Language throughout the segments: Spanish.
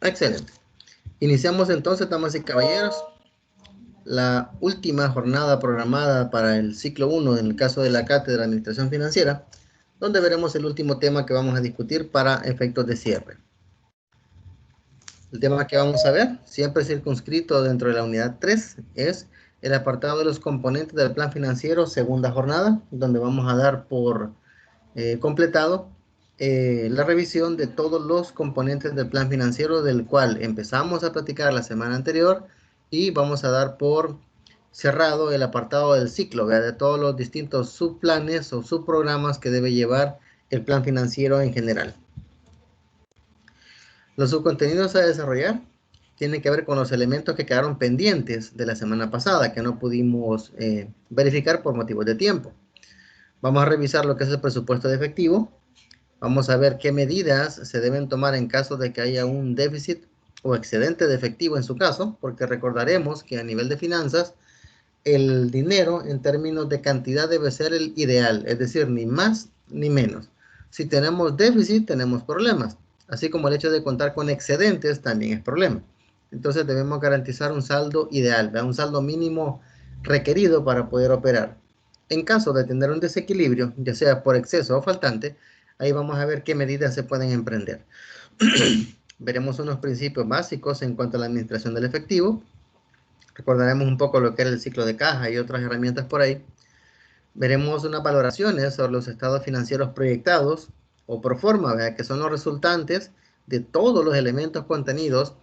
Excelente. Iniciamos entonces, damas y caballeros, la última jornada programada para el ciclo 1 en el caso de la Cátedra de Administración Financiera, donde veremos el último tema que vamos a discutir para efectos de cierre. El tema que vamos a ver, siempre circunscrito dentro de la unidad 3, es el apartado de los componentes del plan financiero, segunda jornada, donde vamos a dar por completado la revisión de todos los componentes del plan financiero, del cual empezamos a platicar la semana anterior, y vamos a dar por cerrado el apartado del ciclo, ¿verdad? De todos los distintos subplanes o subprogramas que debe llevar el plan financiero en general. Los subcontenidos a desarrollar tienen que ver con los elementos que quedaron pendientes de la semana pasada, que no pudimos verificar por motivos de tiempo. Vamos a revisar lo que es el presupuesto de efectivo. Vamos a ver qué medidas se deben tomar en caso de que haya un déficit o excedente de efectivo en su caso, porque recordaremos que a nivel de finanzas, el dinero en términos de cantidad debe ser el ideal, es decir, ni más ni menos. Si tenemos déficit, tenemos problemas, así como el hecho de contar con excedentes también es problema. Entonces debemos garantizar un saldo ideal, un saldo mínimo requerido para poder operar. En caso de tener un desequilibrio, ya sea por exceso o faltante, ahí vamos a ver qué medidas se pueden emprender. Veremos unos principios básicos en cuanto a la administración del efectivo. Recordaremos un poco lo que era el ciclo de caja y otras herramientas por ahí. Veremos unas valoraciones sobre los estados financieros proyectados o pro forma, ¿verdad? Que son los resultantes de todos los elementos contenidos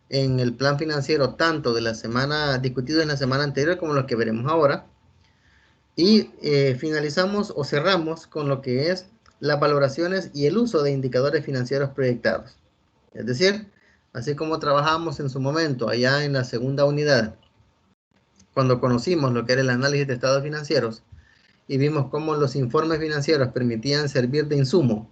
en el plan financiero, tanto de la semana discutido en la semana anterior como los que veremos ahora. Y finalizamos o cerramos con lo que es las valoraciones y el uso de indicadores financieros proyectados. Es decir, así como trabajamos en su momento allá en la segunda unidad, cuando conocimos lo que era el análisis de estados financieros y vimos cómo los informes financieros permitían servir de insumo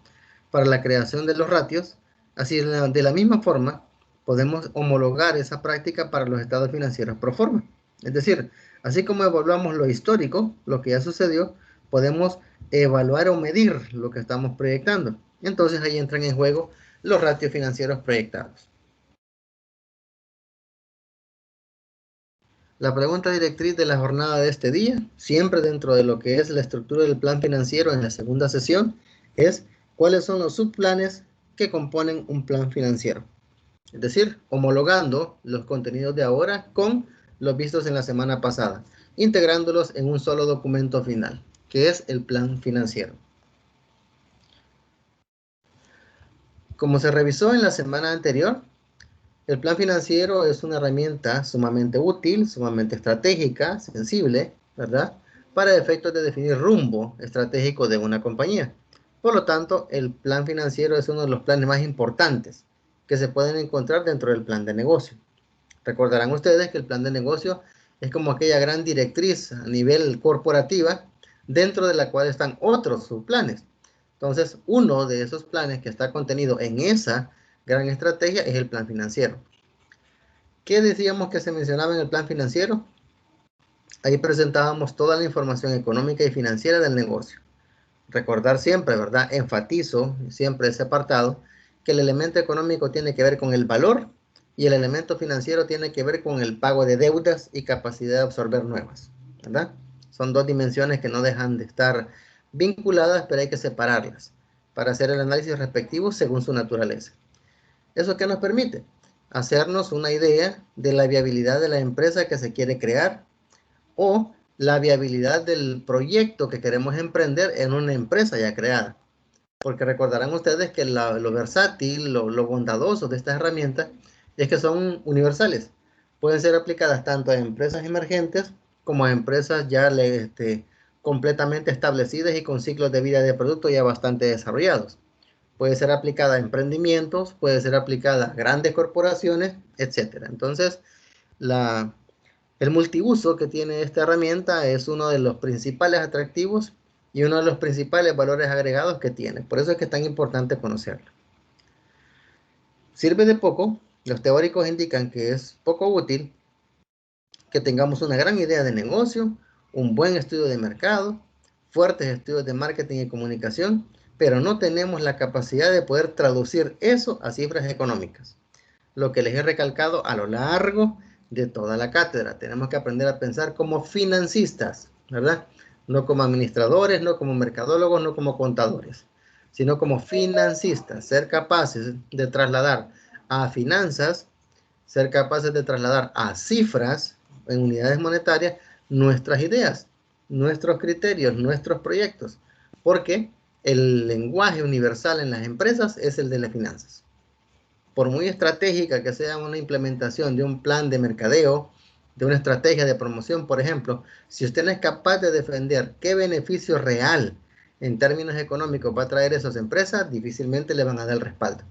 para la creación de los ratios, así de la misma forma podemos homologar esa práctica para los estados financieros pro forma. Es decir, así como evaluamos lo histórico, lo que ya sucedió, podemos evaluar o medir lo que estamos proyectando. Entonces ahí entran en juego los ratios financieros proyectados. La pregunta directriz de la jornada de este día, siempre dentro de lo que es la estructura del plan financiero en la segunda sesión, es cuáles son los subplanes que componen un plan financiero. Es decir, homologando los contenidos de ahora con los vistos en la semana pasada, integrándolos en un solo documento final, que es el plan financiero. Como se revisó en la semana anterior, el plan financiero es una herramienta sumamente útil, sumamente estratégica, sensible, ¿verdad? Para efectos de definir rumbo estratégico de una compañía. Por lo tanto, el plan financiero es uno de los planes más importantes que se pueden encontrar dentro del plan de negocio. Recordarán ustedes que el plan de negocio es como aquella gran directriz a nivel corporativa dentro de la cual están otros subplanes. Entonces, uno de esos planes que está contenido en esa gran estrategia es el plan financiero. ¿Qué decíamos que se mencionaba en el plan financiero? Ahí presentábamos toda la información económica y financiera del negocio. Recordar siempre, ¿verdad? Enfatizo siempre ese apartado, que el elemento económico tiene que ver con el valor y el elemento financiero tiene que ver con el pago de deudas y capacidad de absorber nuevas, ¿verdad? Son dos dimensiones que no dejan de estar vinculadas, pero hay que separarlas para hacer el análisis respectivo según su naturaleza. ¿Eso qué nos permite? Hacernos una idea de la viabilidad de la empresa que se quiere crear o la viabilidad del proyecto que queremos emprender en una empresa ya creada. Porque recordarán ustedes que lo versátil, lo bondadoso de estas herramientas es que son universales. Pueden ser aplicadas tanto a empresas emergentes como a empresas ya completamente establecidas y con ciclos de vida de producto ya bastante desarrollados. Puede ser aplicada a emprendimientos, puede ser aplicada a grandes corporaciones, etc. Entonces, el multiuso que tiene esta herramienta es uno de los principales atractivos y uno de los principales valores agregados que tiene. Por eso es que es tan importante conocerlo. Sirve de poco, los teóricos indican que es poco útil que tengamos una gran idea de negocio, un buen estudio de mercado, fuertes estudios de marketing y comunicación, pero no tenemos la capacidad de poder traducir eso a cifras económicas. Lo que les he recalcado a lo largo de toda la cátedra. Tenemos que aprender a pensar como financistas, ¿verdad? No como administradores, no como mercadólogos, no como contadores, sino como financistas. Ser capaces de trasladar a finanzas, ser capaces de trasladar a cifras en unidades monetarias nuestras ideas, nuestros criterios, nuestros proyectos. Porque el lenguaje universal en las empresas es el de las finanzas. Por muy estratégica que sea una implementación de un plan de mercadeo, de una estrategia de promoción, por ejemplo, si usted no es capaz de defender qué beneficio real en términos económicos va a traer esas empresas, difícilmente le van a dar el respaldo.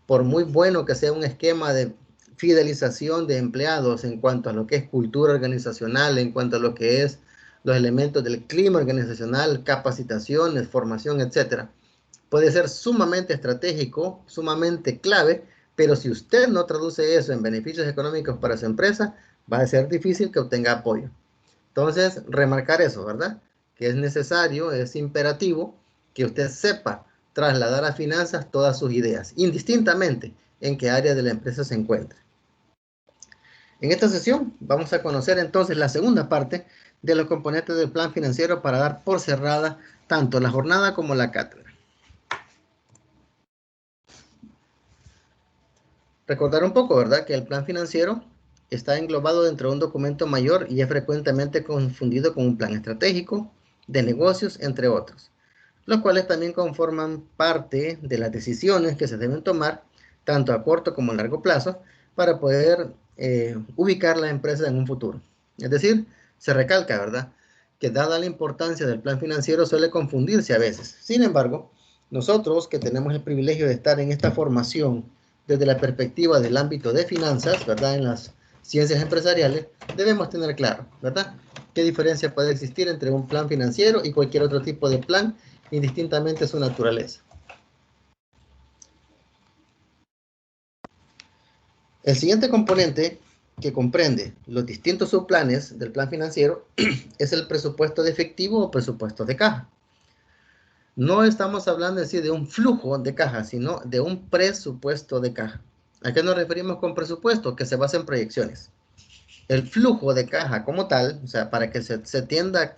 Por muy bueno que sea un esquema de fidelización de empleados en cuanto a lo que es cultura organizacional, en cuanto a lo que es los elementos del clima organizacional, capacitaciones, formación, etcétera, puede ser sumamente estratégico, sumamente clave, pero si usted no traduce eso en beneficios económicos para su empresa, va a ser difícil que obtenga apoyo. Entonces, remarcar eso, ¿verdad? Que es necesario, es imperativo que usted sepa trasladar a finanzas todas sus ideas, indistintamente en qué área de la empresa se encuentre. En esta sesión vamos a conocer entonces la segunda parte de los componentes del plan financiero para dar por cerrada tanto la jornada como la cátedra. Recordar un poco, ¿verdad? Que el plan financiero está englobado dentro de un documento mayor y es frecuentemente confundido con un plan estratégico de negocios, entre otros, los cuales también conforman parte de las decisiones que se deben tomar tanto a corto como a largo plazo para poder ubicar la empresa en un futuro. Es decir, se recalca, ¿verdad? Que dada la importancia del plan financiero suele confundirse a veces. Sin embargo, nosotros que tenemos el privilegio de estar en esta formación desde la perspectiva del ámbito de finanzas, ¿verdad? En las ciencias empresariales, debemos tener claro, ¿verdad? ¿Qué diferencia puede existir entre un plan financiero y cualquier otro tipo de plan, indistintamente su naturaleza? El siguiente componente que comprende los distintos subplanes del plan financiero es el presupuesto de efectivo o presupuesto de caja. No estamos hablando así de un flujo de caja, sino de un presupuesto de caja. ¿A qué nos referimos con presupuesto? Que se basa en proyecciones. El flujo de caja como tal, o sea, para que se tenga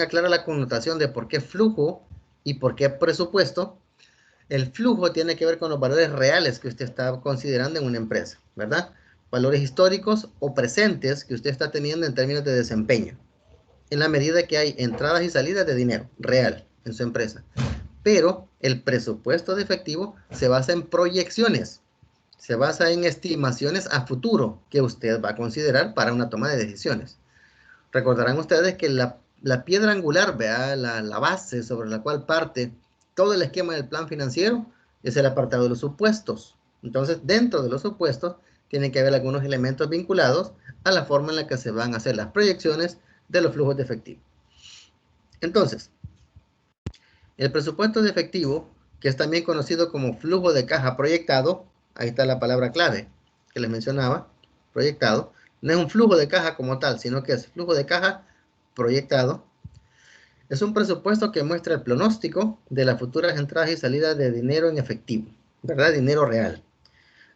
clara la connotación de por qué flujo y por qué presupuesto, el flujo tiene que ver con los valores reales que usted está considerando en una empresa, ¿verdad? Valores históricos o presentes que usted está teniendo en términos de desempeño, en la medida que hay entradas y salidas de dinero real en su empresa. Pero el presupuesto de efectivo se basa en proyecciones, se basa en estimaciones a futuro que usted va a considerar para una toma de decisiones. Recordarán ustedes que la piedra angular, ¿vea? La base sobre la cual parte todo el esquema del plan financiero es el apartado de los supuestos. Entonces, dentro de los supuestos, tienen que haber algunos elementos vinculados a la forma en la que se van a hacer las proyecciones de los flujos de efectivo. Entonces, el presupuesto de efectivo, que es también conocido como flujo de caja proyectado, ahí está la palabra clave que les mencionaba, proyectado, no es un flujo de caja como tal, sino que es flujo de caja proyectado. Es un presupuesto que muestra el pronóstico de las futuras entradas y salidas de dinero en efectivo, ¿verdad? Dinero real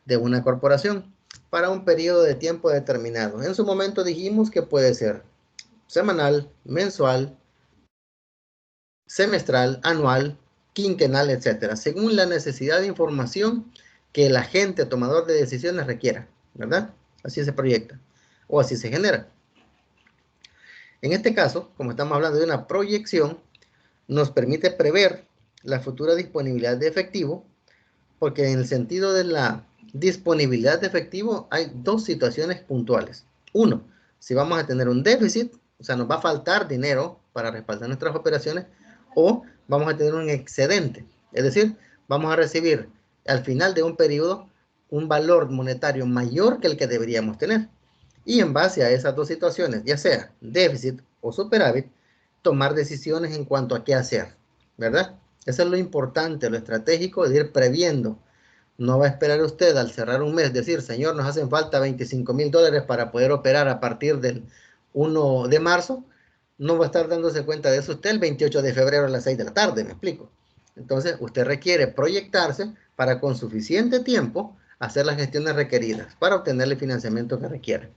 de una corporación para un periodo de tiempo determinado. En su momento dijimos que puede ser semanal, mensual, semestral, anual, quinquenal, etcétera, según la necesidad de información que el agente tomador de decisiones requiera, ¿verdad? Así se proyecta o así se genera. En este caso, como estamos hablando de una proyección, nos permite prever la futura disponibilidad de efectivo, porque en el sentido de la disponibilidad de efectivo hay dos situaciones puntuales. Uno, si vamos a tener un déficit, o sea, nos va a faltar dinero para respaldar nuestras operaciones, o vamos a tener un excedente, es decir, vamos a recibir al final de un periodo un valor monetario mayor que el que deberíamos tener. Y en base a esas dos situaciones, ya sea déficit o superávit, tomar decisiones en cuanto a qué hacer, ¿verdad? Eso es lo importante, lo estratégico de ir previendo. No va a esperar usted al cerrar un mes decir, señor, nos hacen falta $25,000 para poder operar a partir del 1 de marzo. No va a estar dándose cuenta de eso usted el 28 de febrero a las 6 de la tarde, me explico. Entonces, usted requiere proyectarse para con suficiente tiempo hacer las gestiones requeridas para obtener el financiamiento que requiere.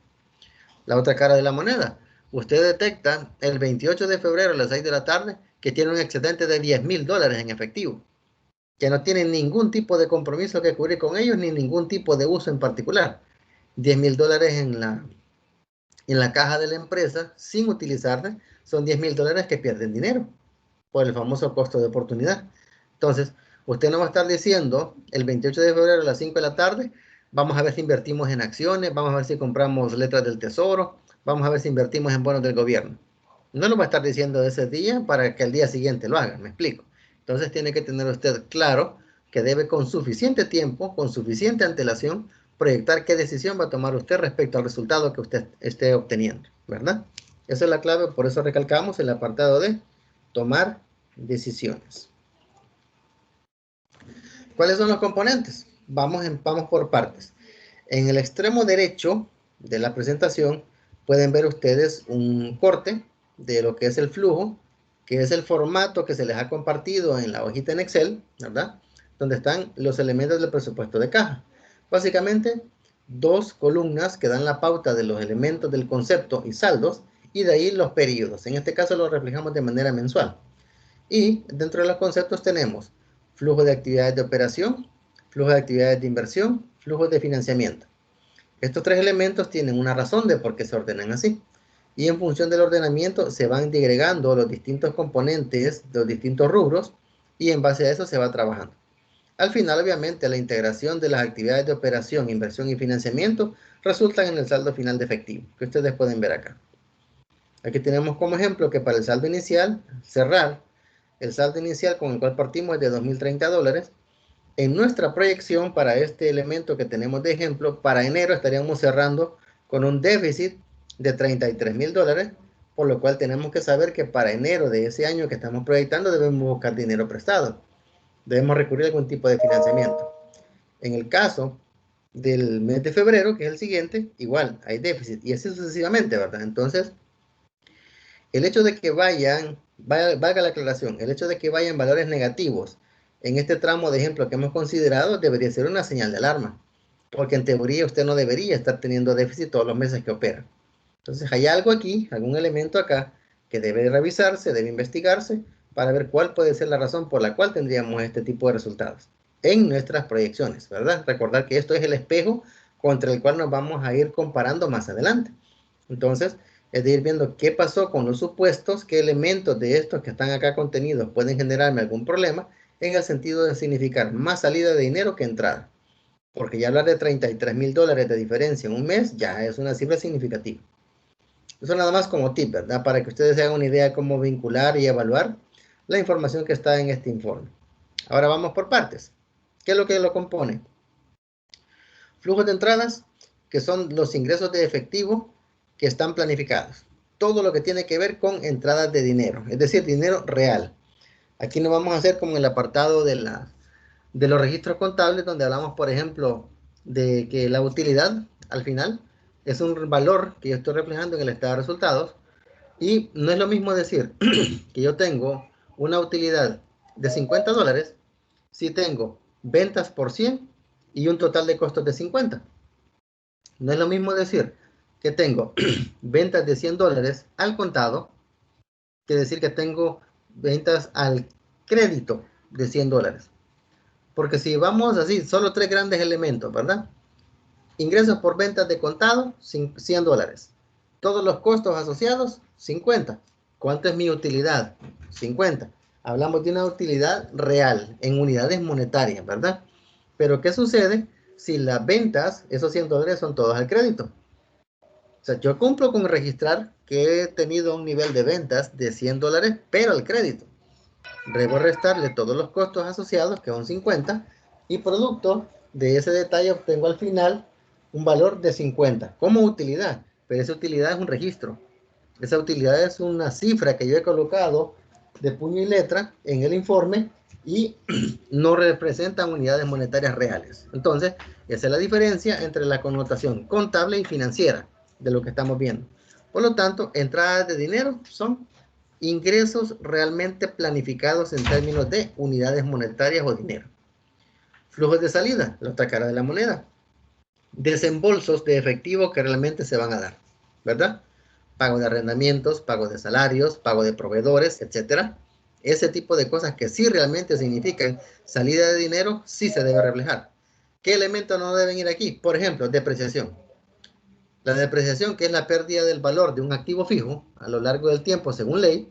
La otra cara de la moneda. Usted detecta el 28 de febrero a las 6 de la tarde que tiene un excedente de $10,000 en efectivo, que no tiene ningún tipo de compromiso que cubrir con ellos ni ningún tipo de uso en particular. $10,000 en la caja de la empresa sin utilizarse son $10,000 que pierden dinero por el famoso costo de oportunidad. Entonces, usted no va a estar diciendo el 28 de febrero a las 5 de la tarde, vamos a ver si invertimos en acciones, vamos a ver si compramos letras del tesoro, vamos a ver si invertimos en bonos del gobierno. No lo va a estar diciendo ese día para que el día siguiente lo haga, me explico. Entonces tiene que tener usted claro que debe con suficiente tiempo, con suficiente antelación, proyectar qué decisión va a tomar usted respecto al resultado que usted esté obteniendo, ¿verdad? Esa es la clave, por eso recalcamos el apartado de tomar decisiones. ¿Cuáles son los componentes? Vamos por partes. En el extremo derecho de la presentación pueden ver ustedes un corte de lo que es el flujo, que es el formato que se les ha compartido en la hojita en Excel, ¿verdad? Donde están los elementos del presupuesto de caja. Básicamente, dos columnas que dan la pauta de los elementos del concepto y saldos, y de ahí los periodos. En este caso lo reflejamos de manera mensual. Y dentro de los conceptos tenemos flujo de actividades de operación, flujo de actividades de inversión, flujo de financiamiento. Estos tres elementos tienen una razón de por qué se ordenan así. Y en función del ordenamiento se van digregando los distintos componentes de los distintos rubros y en base a eso se va trabajando. Al final, obviamente, la integración de las actividades de operación, inversión y financiamiento resultan en el saldo final de efectivo, que ustedes pueden ver acá. Aquí tenemos como ejemplo que para el saldo inicial, cerrar, el saldo inicial con el cual partimos es de $2,030. En nuestra proyección para este elemento que tenemos de ejemplo, para enero estaríamos cerrando con un déficit de $33,000, por lo cual tenemos que saber que para enero de ese año que estamos proyectando debemos buscar dinero prestado. Debemos recurrir a algún tipo de financiamiento. En el caso del mes de febrero, que es el siguiente, igual hay déficit y así sucesivamente, ¿verdad? Entonces, el hecho de que valga la aclaración, el hecho de que vayan valores negativos en este tramo de ejemplo que hemos considerado debería ser una señal de alarma, porque en teoría usted no debería estar teniendo déficit todos los meses que opera. Entonces hay algo aquí, algún elemento acá que debe revisarse, debe investigarse para ver cuál puede ser la razón por la cual tendríamos este tipo de resultados en nuestras proyecciones, ¿verdad? Recordar que esto es el espejo contra el cual nos vamos a ir comparando más adelante. Entonces, es de ir viendo qué pasó con los supuestos, qué elementos de estos que están acá contenidos pueden generarme algún problema en el sentido de significar más salida de dinero que entrada. Porque ya hablar de $33,000 de diferencia en un mes ya es una cifra significativa. Eso nada más como tip, ¿verdad? Para que ustedes se hagan una idea de cómo vincular y evaluar la información que está en este informe. Ahora vamos por partes. ¿Qué es lo que lo compone? Flujos de entradas, que son los ingresos de efectivo que están planificados. Todo lo que tiene que ver con entradas de dinero, es decir, dinero real. Aquí no vamos a hacer como en el apartado de los registros contables, donde hablamos, por ejemplo, de que la utilidad al final es un valor que yo estoy reflejando en el estado de resultados. Y no es lo mismo decir que yo tengo una utilidad de $50 si tengo ventas por 100 y un total de costos de 50. No es lo mismo decir que tengo ventas de $100 al contado que decir que tengo ventas al crédito de $100. Porque si vamos así, solo tres grandes elementos, ¿verdad? Ingresos por ventas de contado, $100. Todos los costos asociados, 50. ¿Cuánto es mi utilidad? 50. Hablamos de una utilidad real en unidades monetarias, ¿verdad? Pero ¿qué sucede si las ventas, esos $100 son todos al crédito? O sea, yo cumplo con registrar que he tenido un nivel de ventas de $100, pero al crédito. Debo restarle todos los costos asociados, que son 50, y producto de ese detalle obtengo al final un valor de 50 como utilidad, pero esa utilidad es un registro. Esa utilidad es una cifra que yo he colocado de puño y letra en el informe y no representan unidades monetarias reales. Entonces, esa es la diferencia entre la connotación contable y financiera de lo que estamos viendo. Por lo tanto, entradas de dinero son Ingresos realmente planificados en términos de unidades monetarias o dinero. Flujos de salida, la otra cara de la moneda. Desembolsos de efectivo que realmente se van a dar, ¿verdad? Pago de arrendamientos, pago de salarios, pago de proveedores, etcétera. Ese tipo de cosas que sí realmente significan salida de dinero, sí se debe reflejar. ¿Qué elementos no deben ir aquí? Por ejemplo, depreciación. La depreciación, que es la pérdida del valor de un activo fijo a lo largo del tiempo, según ley,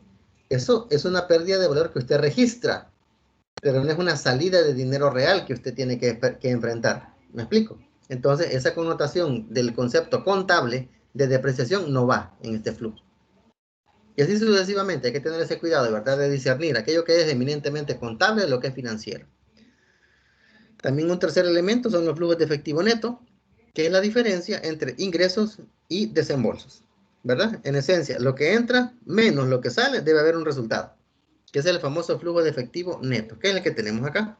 eso es una pérdida de valor que usted registra, pero no es una salida de dinero real que usted tiene que enfrentar. ¿Me explico? Entonces, esa connotación del concepto contable de depreciación no va en este flujo. Y así sucesivamente, hay que tener ese cuidado, de verdad, de discernir aquello que es eminentemente contable de lo que es financiero. También un tercer elemento son los flujos de efectivo neto, que es la diferencia entre ingresos y desembolsos, ¿verdad? En esencia, lo que entra menos lo que sale, debe haber un resultado, que es el famoso flujo de efectivo neto, que es el que tenemos acá,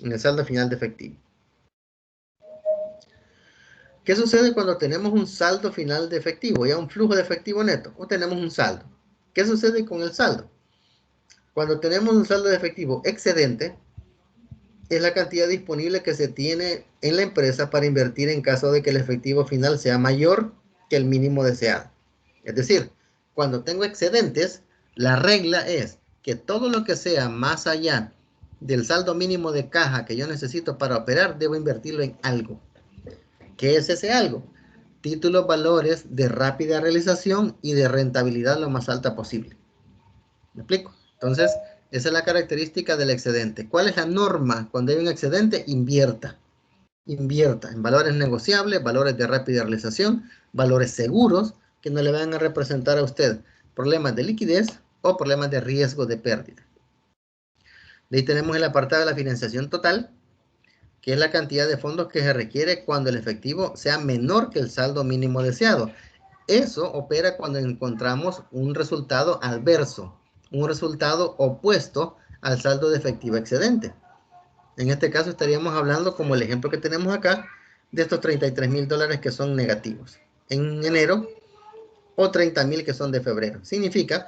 en el saldo final de efectivo. ¿Qué sucede cuando tenemos un saldo final de efectivo, ya un flujo de efectivo neto, o tenemos un saldo? ¿Qué sucede con el saldo? Cuando tenemos un saldo de efectivo excedente, es la cantidad disponible que se tiene en la empresa para invertir en caso de que el efectivo final sea mayor que el mínimo deseado. Es decir, cuando tengo excedentes, la regla es que todo lo que sea más allá del saldo mínimo de caja que yo necesito para operar, debo invertirlo en algo. ¿Qué es ese algo? Títulos, valores de rápida realización y de rentabilidad lo más alta posible. ¿Me explico? Entonces, esa es la característica del excedente. ¿Cuál es la norma? Cuando hay un excedente, invierta. Invierta en valores negociables, valores de rápida realización, valores seguros que no le van a representar a usted problemas de liquidez o problemas de riesgo de pérdida. De ahí tenemos el apartado de la financiación total, que es la cantidad de fondos que se requiere cuando el efectivo sea menor que el saldo mínimo deseado. Eso opera cuando encontramos un resultado adverso, un resultado opuesto al saldo de efectivo excedente. En este caso estaríamos hablando, como el ejemplo que tenemos acá, de estos $33,000 que son negativos en enero o 30,000 que son de febrero. Significa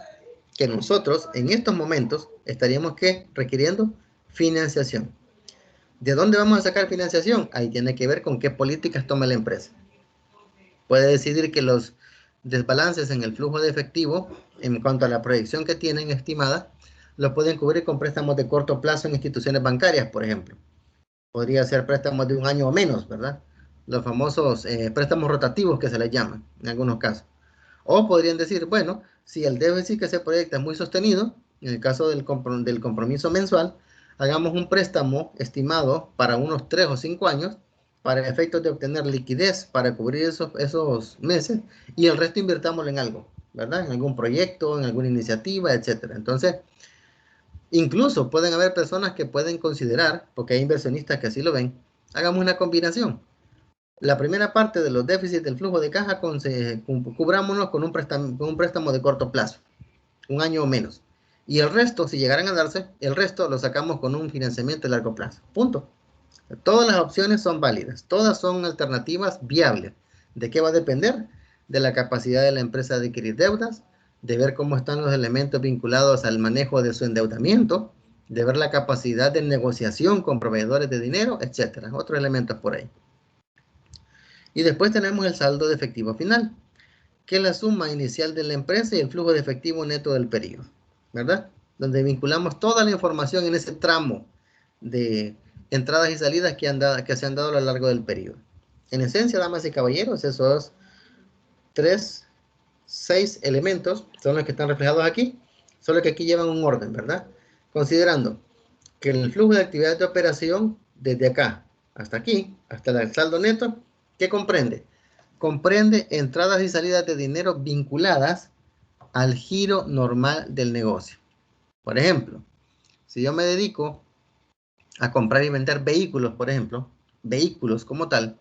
que nosotros en estos momentos estaríamos requiriendo financiación. ¿De dónde vamos a sacar financiación? Ahí tiene que ver con qué políticas toma la empresa. Puede decidir que los desbalances en el flujo de efectivo, en cuanto a la proyección que tienen estimada, lo pueden cubrir con préstamos de corto plazo en instituciones bancarias, por ejemplo. Podría ser préstamos de un año o menos, ¿verdad? Los famosos préstamos rotativos que se les llaman en algunos casos. O podrían decir, bueno, si el déficit que se proyecta es muy sostenido, en el caso del compromiso mensual, hagamos un préstamo estimado para unos 3 o 5 años para efectos de obtener liquidez para cubrir esos meses y el resto invirtámoslo en algo, ¿verdad? En algún proyecto, en alguna iniciativa, etcétera. Entonces, incluso pueden haber personas que pueden considerar, porque hay inversionistas que así lo ven, hagamos una combinación. La primera parte de los déficits del flujo de caja, cubrámonos con un préstamo de corto plazo, un año o menos. Y el resto, si llegaran a darse, el resto lo sacamos con un financiamiento de largo plazo. Punto. Todas las opciones son válidas, todas son alternativas viables. ¿De qué va a depender? De la capacidad de la empresa de adquirir deudas, de ver cómo están los elementos vinculados al manejo de su endeudamiento, de ver la capacidad de negociación con proveedores de dinero, etcétera. Otros elementos por ahí. Y después tenemos el saldo de efectivo final, que es la suma inicial de la empresa y el flujo de efectivo neto del periodo, ¿verdad? Donde vinculamos toda la información en ese tramo de entradas y salidas que se han dado a lo largo del periodo. En esencia, damas y caballeros, esos 6 elementos son los que están reflejados aquí, solo que aquí llevan un orden, ¿verdad? Considerando que el flujo de actividad de operación desde acá hasta aquí, hasta el saldo neto, ¿qué comprende? Comprende entradas y salidas de dinero vinculadas al giro normal del negocio. Por ejemplo, si yo me dedico a comprar y vender vehículos, por ejemplo, vehículos como tal,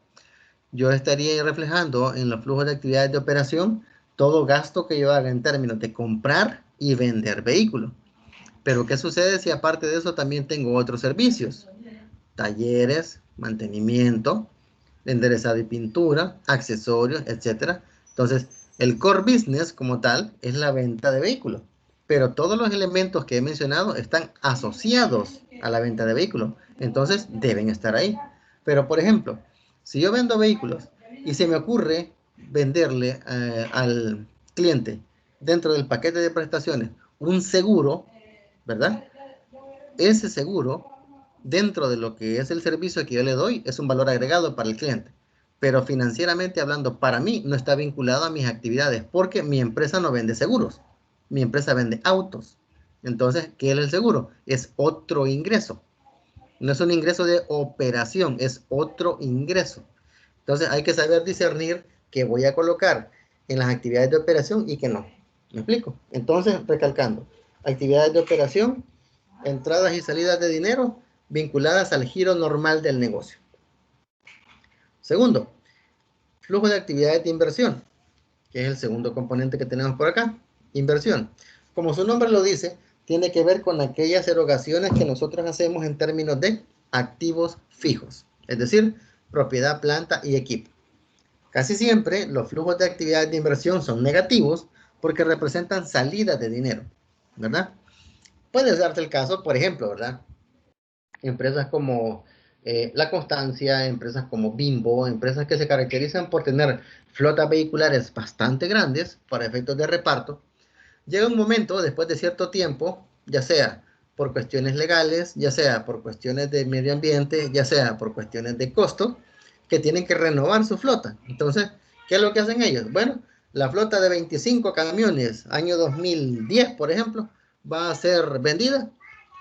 yo estaría reflejando en los flujos de actividades de operación todo gasto que yo haga en términos de comprar y vender vehículos. Pero ¿qué sucede si aparte de eso también tengo otros servicios? Talleres, mantenimiento, enderezado y pintura, accesorios, etcétera. Entonces, El core business como tal es la venta de vehículos, pero todos los elementos que he mencionado están asociados a la venta de vehículos, entonces deben estar ahí. Pero por ejemplo, si yo vendo vehículos y se me ocurre venderle al cliente dentro del paquete de prestaciones un seguro, ¿verdad? Ese seguro, dentro de lo que es el servicio que yo le doy, es un valor agregado para el cliente. Pero financieramente hablando, para mí no está vinculado a mis actividades porque mi empresa no vende seguros. Mi empresa vende autos. Entonces, ¿qué es el seguro? Es otro ingreso. No es un ingreso de operación, es otro ingreso. Entonces, hay que saber discernir qué voy a colocar en las actividades de operación y qué no. ¿Me explico? Entonces, recalcando, actividades de operación, entradas y salidas de dinero vinculadas al giro normal del negocio. Segundo, flujo de actividades de inversión, que es el segundo componente que tenemos por acá. Inversión. Como su nombre lo dice, tiene que ver con aquellas erogaciones que nosotros hacemos en términos de activos fijos, es decir, propiedad, planta y equipo. Casi siempre los flujos de actividades de inversión son negativos porque representan salidas de dinero, ¿verdad? Puede darse el caso, por ejemplo, ¿verdad? Empresas como La Constancia, empresas como Bimbo, empresas que se caracterizan por tener flotas vehiculares bastante grandes para efectos de reparto. Llega un momento, después de cierto tiempo, ya sea por cuestiones legales, ya sea por cuestiones de medio ambiente, ya sea por cuestiones de costo, que tienen que renovar su flota. Entonces, ¿qué es lo que hacen ellos? Bueno, la flota de 25 camiones, año 2010, por ejemplo, va a ser vendida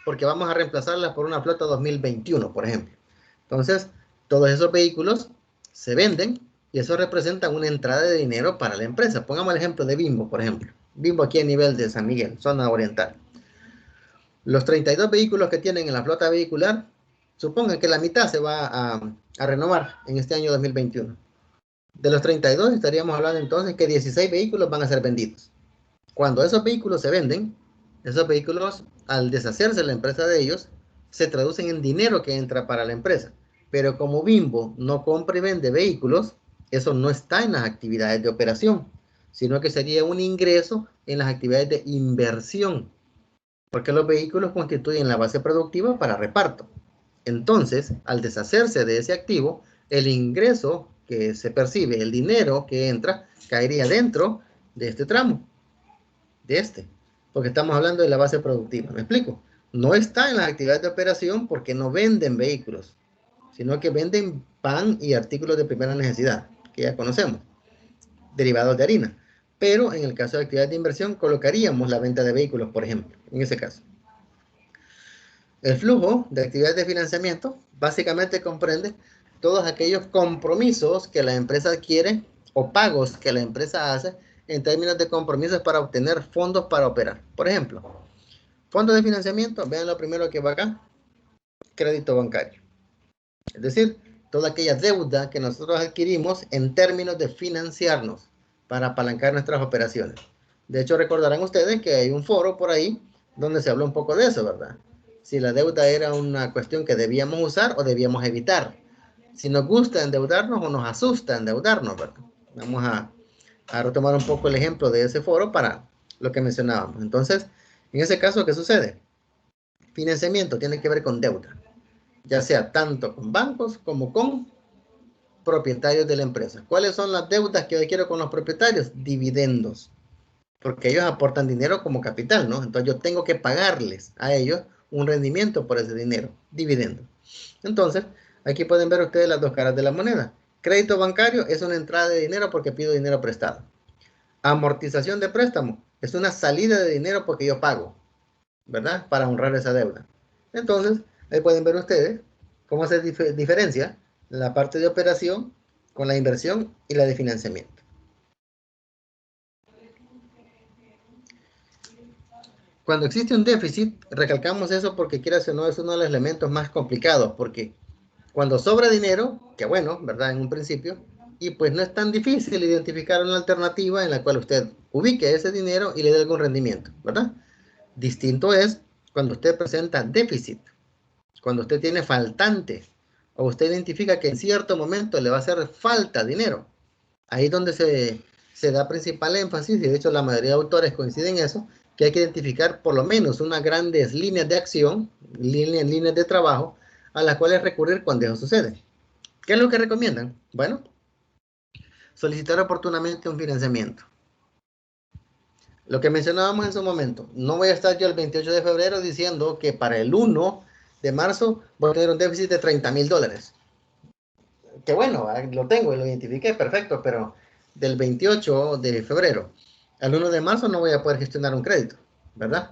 porque vamos a reemplazarla por una flota 2021, por ejemplo. Entonces, todos esos vehículos se venden y eso representa una entrada de dinero para la empresa. Pongamos el ejemplo de Bimbo, por ejemplo. Bimbo aquí a nivel de San Miguel, zona oriental. Los 32 vehículos que tienen en la flota vehicular, supongan que la mitad se va a renovar en este año 2021. De los 32 estaríamos hablando entonces que 16 vehículos van a ser vendidos. Cuando esos vehículos se venden, esos vehículos, al deshacerse la empresa de ellos, se traducen en dinero que entra para la empresa. Pero como Bimbo no compra y vende vehículos, eso no está en las actividades de operación, sino que sería un ingreso en las actividades de inversión, porque los vehículos constituyen la base productiva para reparto. Entonces, al deshacerse de ese activo, el ingreso que se percibe, el dinero que entra, caería dentro de este tramo, porque estamos hablando de la base productiva. ¿Me explico? No está en las actividades de operación porque no venden vehículos, sino que venden pan y artículos de primera necesidad, que ya conocemos, derivados de harina. Pero en el caso de actividades de inversión, colocaríamos la venta de vehículos, por ejemplo, en ese caso. El flujo de actividades de financiamiento básicamente comprende todos aquellos compromisos que la empresa adquiere o pagos que la empresa hace en términos de compromisos para obtener fondos para operar. Por ejemplo, fondos de financiamiento, vean lo primero que va acá, crédito bancario. Es decir, toda aquella deuda que nosotros adquirimos en términos de financiarnos para apalancar nuestras operaciones. De hecho, recordarán ustedes que hay un foro por ahí donde se habló un poco de eso, ¿verdad? Si la deuda era una cuestión que debíamos usar o debíamos evitar. Si nos gusta endeudarnos o nos asusta endeudarnos, ¿verdad? Vamos a retomar un poco el ejemplo de ese foro para lo que mencionábamos. Entonces, en ese caso, ¿qué sucede? Financiamiento tiene que ver con deuda, ya sea tanto con bancos como con propietarios de la empresa. ¿Cuáles son las deudas que yo quiero con los propietarios? Dividendos, porque ellos aportan dinero como capital, ¿no? Entonces yo tengo que pagarles a ellos un rendimiento por ese dinero, dividendo. Entonces, aquí pueden ver ustedes las dos caras de la moneda. Crédito bancario es una entrada de dinero porque pido dinero prestado. Amortización de préstamo es una salida de dinero porque yo pago, ¿verdad? Para honrar esa deuda. Entonces, ahí pueden ver ustedes cómo se diferencia la parte de operación con la inversión y la de financiamiento. Cuando existe un déficit, recalcamos eso porque quieras o no es uno de los elementos más complicados, porque cuando sobra dinero, que bueno, ¿verdad? En un principio, y pues no es tan difícil identificar una alternativa en la cual usted ubique ese dinero y le dé algún rendimiento, ¿verdad? Distinto es cuando usted presenta déficit, cuando usted tiene faltante, o usted identifica que en cierto momento le va a hacer falta dinero. Ahí es donde se da principal énfasis, y de hecho la mayoría de autores coinciden en eso, que hay que identificar por lo menos unas grandes líneas de acción, líneas de trabajo, a las cuales recurrir cuando eso sucede. ¿Qué es lo que recomiendan? Bueno, solicitar oportunamente un financiamiento. Lo que mencionábamos en su momento, no voy a estar yo el 28 de febrero diciendo que para el 1 de marzo voy a tener un déficit de $30,000. Que bueno, lo tengo y lo identifiqué, perfecto, pero del 28 de febrero al 1 de marzo no voy a poder gestionar un crédito, ¿verdad?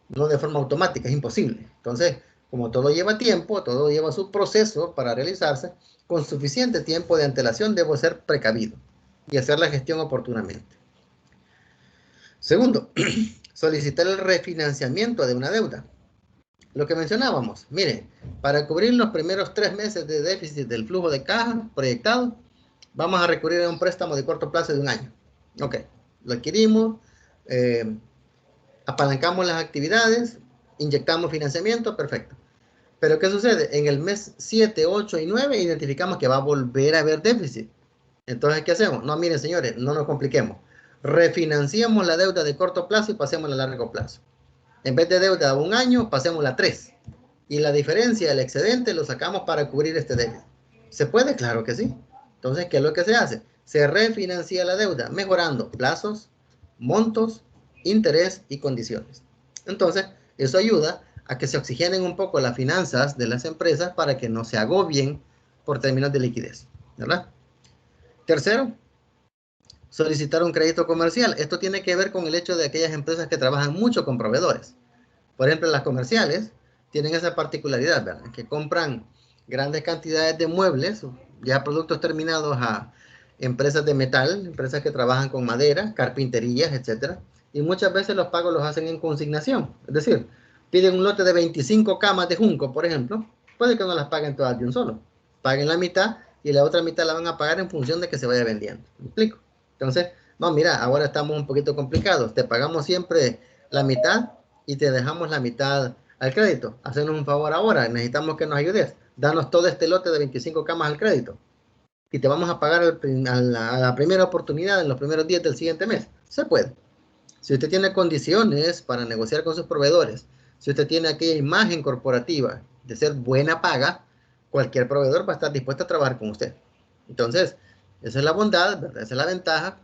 No de forma automática, es imposible. Entonces, como todo lleva tiempo, todo lleva su proceso para realizarse, con suficiente tiempo de antelación debo ser precavido y hacer la gestión oportunamente. Segundo, solicitar el refinanciamiento de una deuda. Lo que mencionábamos, mire, para cubrir los primeros 3 meses de déficit del flujo de caja proyectado, vamos a recurrir a un préstamo de corto plazo de 1 año. Ok, lo adquirimos, eh, apalancamos las actividades, inyectamos financiamiento, perfecto. Pero ¿qué sucede? En el mes 7, 8 y 9 identificamos que va a volver a haber déficit. Entonces, ¿qué hacemos? No, miren, señores, no nos compliquemos. Refinanciamos la deuda de corto plazo y pasemos a largo plazo. En vez de deuda de 1 año, pasemos a 3. Y la diferencia, el excedente, lo sacamos para cubrir este déficit. ¿Se puede? Claro que sí. Entonces, ¿qué es lo que se hace? Se refinancia la deuda, mejorando plazos, montos, interés y condiciones. Entonces, eso ayuda a que se oxigenen un poco las finanzas de las empresas para que no se agobien por términos de liquidez, ¿verdad? Tercero, solicitar un crédito comercial. Esto tiene que ver con el hecho de aquellas empresas que trabajan mucho con proveedores. Por ejemplo, las comerciales tienen esa particularidad, ¿verdad? Que compran grandes cantidades de muebles, ya productos terminados a empresas de metal, empresas que trabajan con madera, carpinterías, etcétera. Y muchas veces los pagos los hacen en consignación. Es decir, piden un lote de 25 camas de junco, por ejemplo, puede que no las paguen todas de un solo. Paguen la mitad y la otra mitad la van a pagar en función de que se vaya vendiendo. ¿Me explico? Entonces, no, mira, ahora estamos un poquito complicados. Te pagamos siempre la mitad y te dejamos la mitad al crédito. Hacernos un favor ahora, necesitamos que nos ayudes. Danos todo este lote de 25 camas al crédito y te vamos a pagar a la primera oportunidad en los primeros días del siguiente mes. Se puede. Si usted tiene condiciones para negociar con sus proveedores, si usted tiene aquella imagen corporativa de ser buena paga, cualquier proveedor va a estar dispuesto a trabajar con usted. Entonces, esa es la bondad, ¿verdad? Esa es la ventaja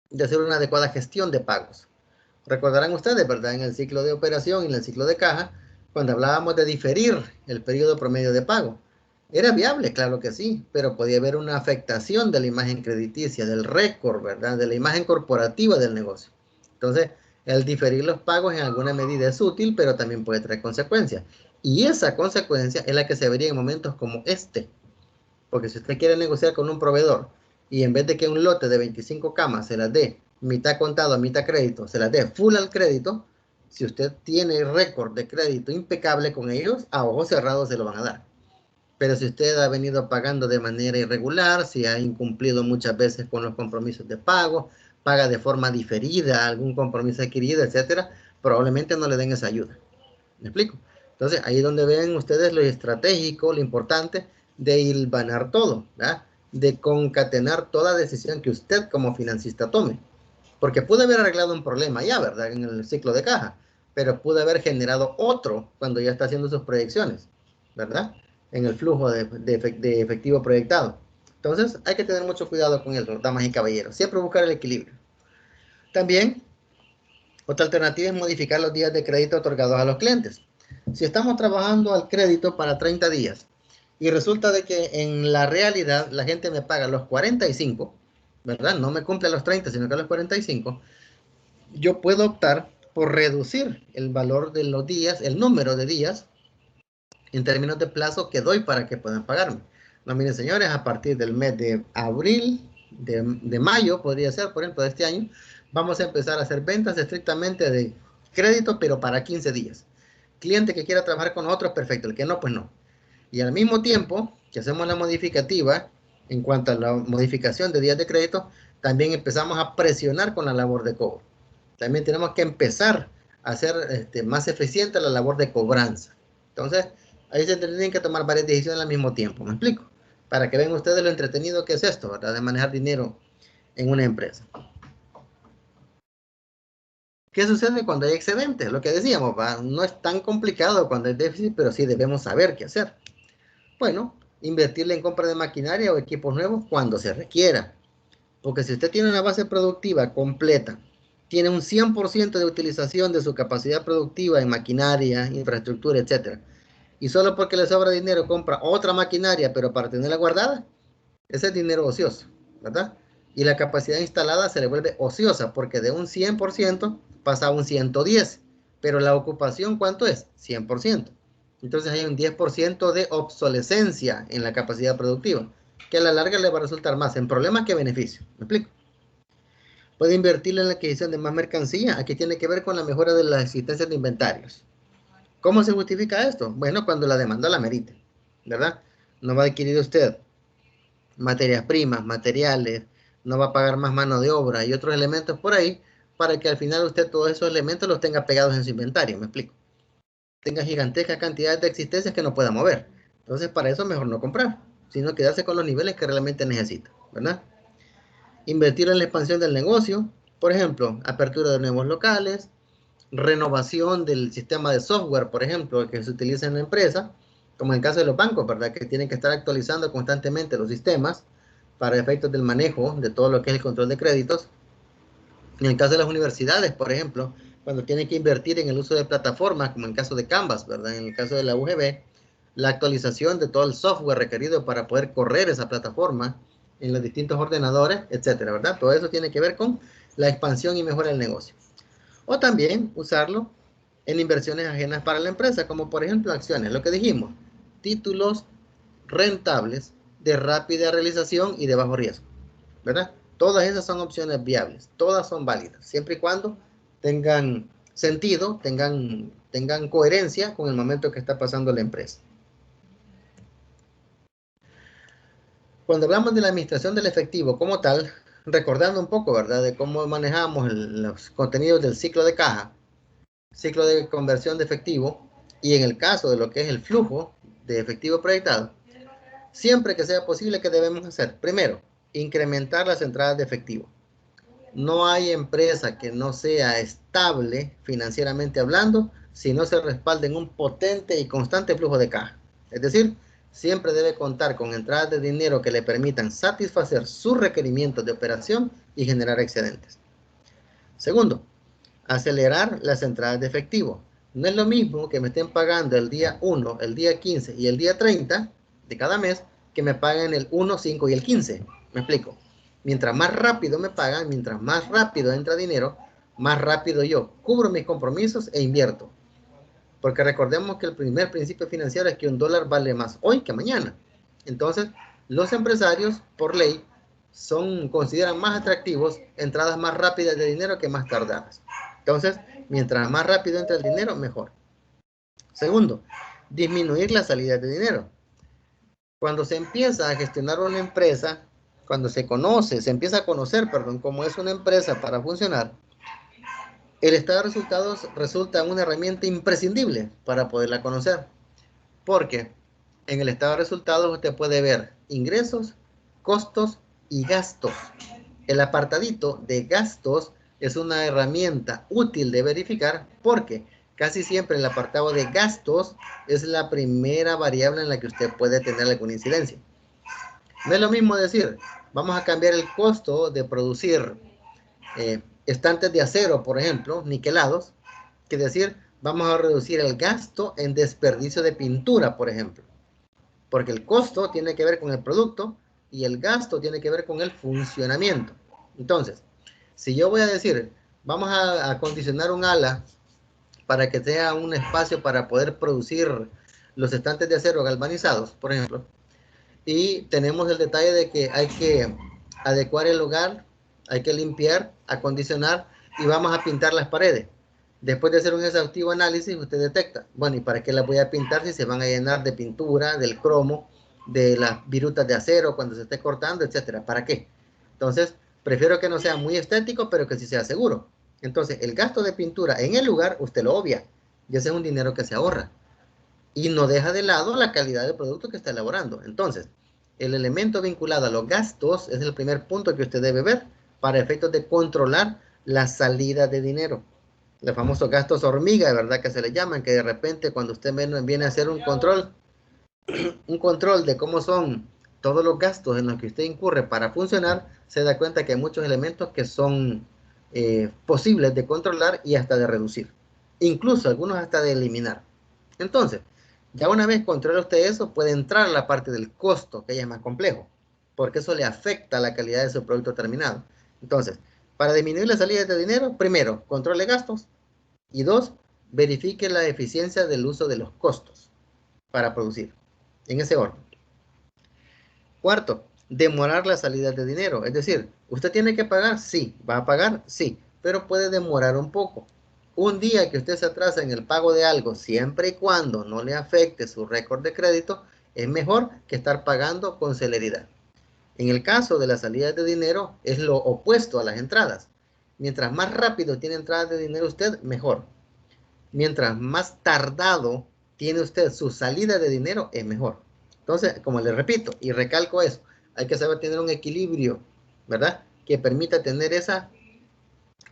de hacer una adecuada gestión de pagos. Recordarán ustedes, ¿verdad? En el ciclo de operación y en el ciclo de caja, cuando hablábamos de diferir el periodo promedio de pago. Era viable, claro que sí, pero podía haber una afectación de la imagen crediticia, del récord, ¿verdad? De la imagen corporativa del negocio. Entonces, el diferir los pagos en alguna medida es útil, pero también puede traer consecuencias. Y esa consecuencia es la que se vería en momentos como este. Porque si usted quiere negociar con un proveedor y en vez de que un lote de 25 camas se las dé mitad contado, mitad crédito, se las dé full al crédito, si usted tiene récord de crédito impecable con ellos, a ojos cerrados se lo van a dar. Pero si usted ha venido pagando de manera irregular, si ha incumplido muchas veces con los compromisos de pago, paga de forma diferida algún compromiso adquirido, etcétera, probablemente no le den esa ayuda. ¿Me explico? Entonces, ahí es donde ven ustedes lo estratégico, lo importante de hilvanar todo, ¿verdad? De concatenar toda decisión que usted como financista tome. Porque pude haber arreglado un problema ya, ¿verdad? En el ciclo de caja, pero pude haber generado otro cuando ya está haciendo sus proyecciones, ¿verdad? En el flujo de efectivo proyectado. Entonces, hay que tener mucho cuidado con eso, damas y caballeros. Siempre buscar el equilibrio. También, otra alternativa es modificar los días de crédito otorgados a los clientes. Si estamos trabajando al crédito para 30 días y resulta de que en la realidad la gente me paga los 45, ¿verdad? No me cumple los 30, sino que los 45, yo puedo optar por reducir el valor de los días, el número de días, en términos de plazo que doy para que puedan pagarme. No, miren, señores, a partir del mes de abril, de mayo, podría ser, por ejemplo, de este año, vamos a empezar a hacer ventas estrictamente de crédito, pero para 15 días. Cliente que quiera trabajar con nosotros, perfecto. El que no, pues no. Y al mismo tiempo que hacemos la modificativa, en cuanto a la modificación de días de crédito, también empezamos a presionar con la labor de cobro. También tenemos que empezar a hacer más eficiente la labor de cobranza. Entonces, ahí se tienen que tomar varias decisiones al mismo tiempo, ¿me explico? Para que vean ustedes lo entretenido que es esto, ¿verdad? De manejar dinero en una empresa. ¿Qué sucede cuando hay excedente? Lo que decíamos, ¿va? No es tan complicado cuando hay déficit, pero sí debemos saber qué hacer. Bueno, invertirle en compra de maquinaria o equipos nuevos cuando se requiera. Porque si usted tiene una base productiva completa, tiene un 100% de utilización de su capacidad productiva en maquinaria, infraestructura, etcétera, y solo porque le sobra dinero compra otra maquinaria, pero para tenerla guardada, ese es dinero ocioso, ¿verdad? Y la capacidad instalada se le vuelve ociosa porque de un 100% pasa a un 110%, pero la ocupación, ¿cuánto es? 100%. Entonces hay un 10% de obsolescencia en la capacidad productiva, que a la larga le va a resultar más en problemas que beneficio. ¿Me explico? Puede invertir en la adquisición de más mercancía. Aquí tiene que ver con la mejora de la existencia de inventarios. ¿Cómo se justifica esto? Bueno, cuando la demanda la merite, ¿verdad? No va a adquirir usted materias primas, materiales, no va a pagar más mano de obra y otros elementos por ahí para que al final usted todos esos elementos los tenga pegados en su inventario, ¿me explico? Tenga gigantescas cantidades de existencias que no pueda mover. Entonces, para eso mejor no comprar, sino quedarse con los niveles que realmente necesita, ¿verdad? Invertir en la expansión del negocio, por ejemplo, apertura de nuevos locales, renovación del sistema de software, por ejemplo, que se utiliza en la empresa, como en el caso de los bancos, ¿verdad? Que tienen que estar actualizando constantemente los sistemas para efectos del manejo de todo lo que es el control de créditos. En el caso de las universidades, por ejemplo, cuando tienen que invertir en el uso de plataformas, como en el caso de Canvas, ¿verdad? En el caso de la UGB, la actualización de todo el software requerido para poder correr esa plataforma en los distintos ordenadores, etcétera, ¿verdad? Todo eso tiene que ver con la expansión y mejora del negocio. O también usarlo en inversiones ajenas para la empresa, como por ejemplo acciones, lo que dijimos, títulos rentables de rápida realización y de bajo riesgo, ¿verdad? Todas esas son opciones viables, todas son válidas, siempre y cuando tengan sentido, tengan coherencia con el momento que está pasando la empresa. Cuando hablamos de la administración del efectivo como tal, recordando un poco, ¿verdad?, de cómo manejamos los contenidos del ciclo de caja, ciclo de conversión de efectivo, y en el caso de lo que es el flujo de efectivo proyectado, siempre que sea posible, ¿qué debemos hacer? Primero, incrementar las entradas de efectivo. No hay empresa que no sea estable financieramente hablando si no se respalda en un potente y constante flujo de caja. Es decir, siempre debe contar con entradas de dinero que le permitan satisfacer sus requerimientos de operación y generar excedentes. Segundo, acelerar las entradas de efectivo. No es lo mismo que me estén pagando el día 1, el día 15 y el día 30 de cada mes que me paguen el 1, 5 y el 15. ¿Me explico? Mientras más rápido me pagan, mientras más rápido entra dinero, más rápido yo cubro mis compromisos e invierto. Porque recordemos que el primer principio financiero es que un dólar vale más hoy que mañana. Entonces, los empresarios, por ley, consideran más atractivos entradas más rápidas de dinero que más tardadas. Entonces, mientras más rápido entra el dinero, mejor. Segundo, disminuir las salidas de dinero. Cuando se empieza a gestionar una empresa, cuando se empieza a conocer, perdón, cómo es una empresa para funcionar, el estado de resultados resulta una herramienta imprescindible para poderla conocer. Porque en el estado de resultados usted puede ver ingresos, costos y gastos. El apartadito de gastos es una herramienta útil de verificar porque casi siempre el apartado de gastos es la primera variable en la que usted puede tener alguna incidencia. No es lo mismo decir, vamos a cambiar el costo de producir estantes de acero, por ejemplo, niquelados, que decir, vamos a reducir el gasto en desperdicio de pintura, por ejemplo. Porque el costo tiene que ver con el producto y el gasto tiene que ver con el funcionamiento. Entonces, si yo voy a decir, vamos a acondicionar un ala para que sea un espacio para poder producir los estantes de acero galvanizados, por ejemplo, y tenemos el detalle de que hay que adecuar el lugar, hay que limpiar, acondicionar y vamos a pintar las paredes. Después de hacer un exhaustivo análisis, usted detecta, bueno, ¿y para qué las voy a pintar si se van a llenar de pintura, del cromo, de las virutas de acero cuando se esté cortando, etcétera? ¿Para qué? Entonces, prefiero que no sea muy estético, pero que sí sea seguro. Entonces, el gasto de pintura en el lugar, usted lo obvia, y ese es un dinero que se ahorra. Y no deja de lado la calidad del producto que está elaborando. Entonces, el elemento vinculado a los gastos es el primer punto que usted debe ver para efectos de controlar la salida de dinero. Los famosos gastos hormiga, ¿verdad? Que se les llaman, que de repente cuando usted viene a hacer un control de cómo son todos los gastos en los que usted incurre para funcionar, se da cuenta que hay muchos elementos que son posibles de controlar y hasta de reducir. Incluso algunos hasta de eliminar. Entonces, ya una vez controla usted eso, puede entrar a la parte del costo, que ya es más complejo, porque eso le afecta a la calidad de su producto terminado. Entonces, para disminuir la salida de dinero, primero, controle gastos y dos, verifique la eficiencia del uso de los costos para producir, en ese orden. Cuarto, demorar la salida de dinero. Es decir, usted tiene que pagar, sí. Va a pagar, sí. Pero puede demorar un poco. Un día que usted se atrasa en el pago de algo, siempre y cuando no le afecte su récord de crédito, es mejor que estar pagando con celeridad. En el caso de la salida de dinero, es lo opuesto a las entradas. Mientras más rápido tiene entrada de dinero usted, mejor. Mientras más tardado tiene usted su salida de dinero, es mejor. Entonces, como le repito y recalco eso, hay que saber tener un equilibrio, ¿verdad? Que permita tener esa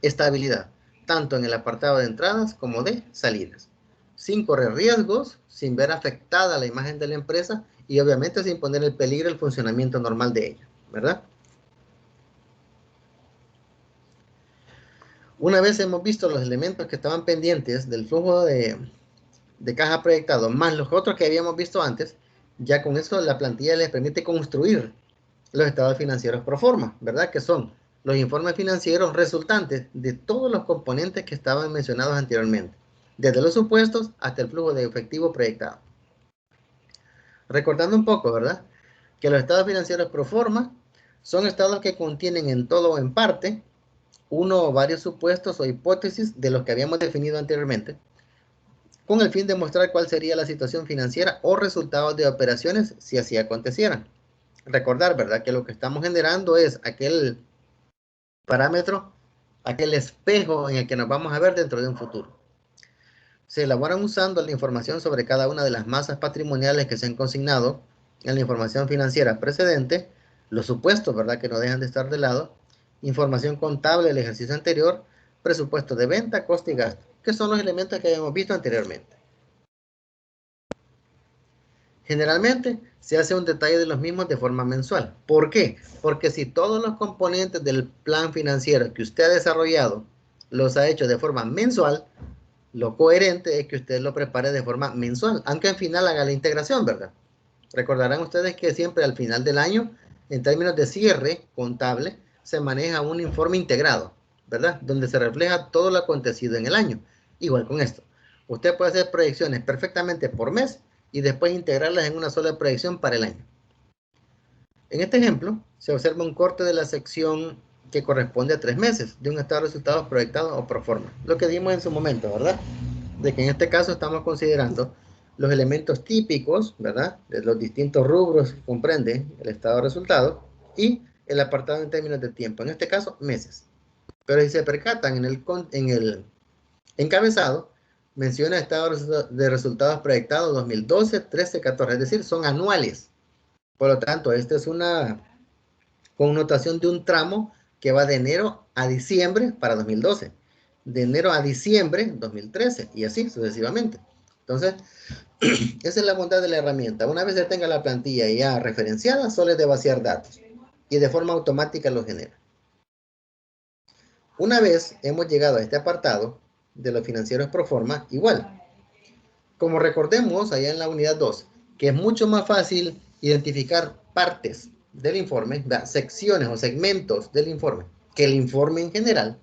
estabilidad, tanto en el apartado de entradas como de salidas, sin correr riesgos, sin ver afectada la imagen de la empresa y obviamente sin poner en peligro el funcionamiento normal de ella, ¿verdad? Una vez hemos visto los elementos que estaban pendientes del flujo de caja proyectado, más los otros que habíamos visto antes, ya con eso la plantilla les permite construir los estados financieros pro forma, ¿verdad? Que son los informes financieros resultantes de todos los componentes que estaban mencionados anteriormente, desde los supuestos hasta el flujo de efectivo proyectado. Recordando un poco, ¿verdad? Que los estados financieros pro forma son estados que contienen en todo o en parte uno o varios supuestos o hipótesis de los que habíamos definido anteriormente, con el fin de mostrar cuál sería la situación financiera o resultados de operaciones si así acontecieran. Recordar, ¿verdad? Que lo que estamos generando es aquel parámetro, aquel espejo en el que nos vamos a ver dentro de un futuro. Se elaboran usando la información sobre cada una de las masas patrimoniales que se han consignado en la información financiera precedente, los supuestos, ¿verdad? Que no dejan de estar de lado, información contable del ejercicio anterior, presupuesto de venta, costo y gasto, que son los elementos que habíamos visto anteriormente. Generalmente se hace un detalle de los mismos de forma mensual. ¿Por qué? Porque si todos los componentes del plan financiero que usted ha desarrollado los ha hecho de forma mensual, lo coherente es que usted lo prepare de forma mensual, aunque al final haga la integración, ¿verdad? Recordarán ustedes que siempre al final del año, en términos de cierre contable, se maneja un informe integrado, ¿verdad? Donde se refleja todo lo acontecido en el año. Igual con esto. Usted puede hacer proyecciones perfectamente por mes y después integrarlas en una sola proyección para el año. En este ejemplo, se observa un corte de la sección que corresponde a 3 meses de un estado de resultados proyectado o pro forma. Lo que dimos en su momento, ¿verdad? De que en este caso estamos considerando los elementos típicos, ¿verdad? De los distintos rubros que comprende el estado de resultados y el apartado en términos de tiempo, en este caso meses. Pero si se percatan en el encabezado, menciona estado de resultados proyectados 2012, 13, 14, es decir, son anuales. Por lo tanto, esta es una connotación de un tramo que va de enero a diciembre para 2012, de enero a diciembre 2013 y así sucesivamente. Entonces, esa es la bondad de la herramienta. Una vez que tenga la plantilla ya referenciada, solo es de vaciar datos y de forma automática los genera. Una vez hemos llegado a este apartado de los financieros pro forma, igual. Como recordemos allá en la unidad 2, que es mucho más fácil identificar partes del informe, secciones o segmentos del informe, que el informe en general,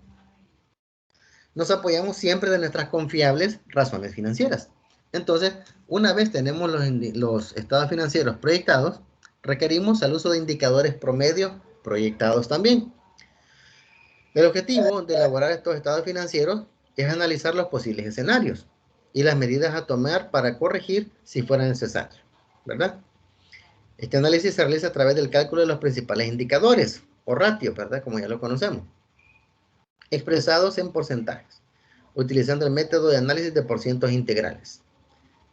nos apoyamos siempre de nuestras confiables razones financieras. Entonces, una vez tenemos los estados financieros proyectados, requerimos el uso de indicadores promedio proyectados también. El objetivo de elaborar estos estados financieros es analizar los posibles escenarios y las medidas a tomar para corregir si fuera necesario, ¿verdad? Este análisis se realiza a través del cálculo de los principales indicadores o ratios, ¿verdad? Como ya lo conocemos, expresados en porcentajes, utilizando el método de análisis de porcientos integrales.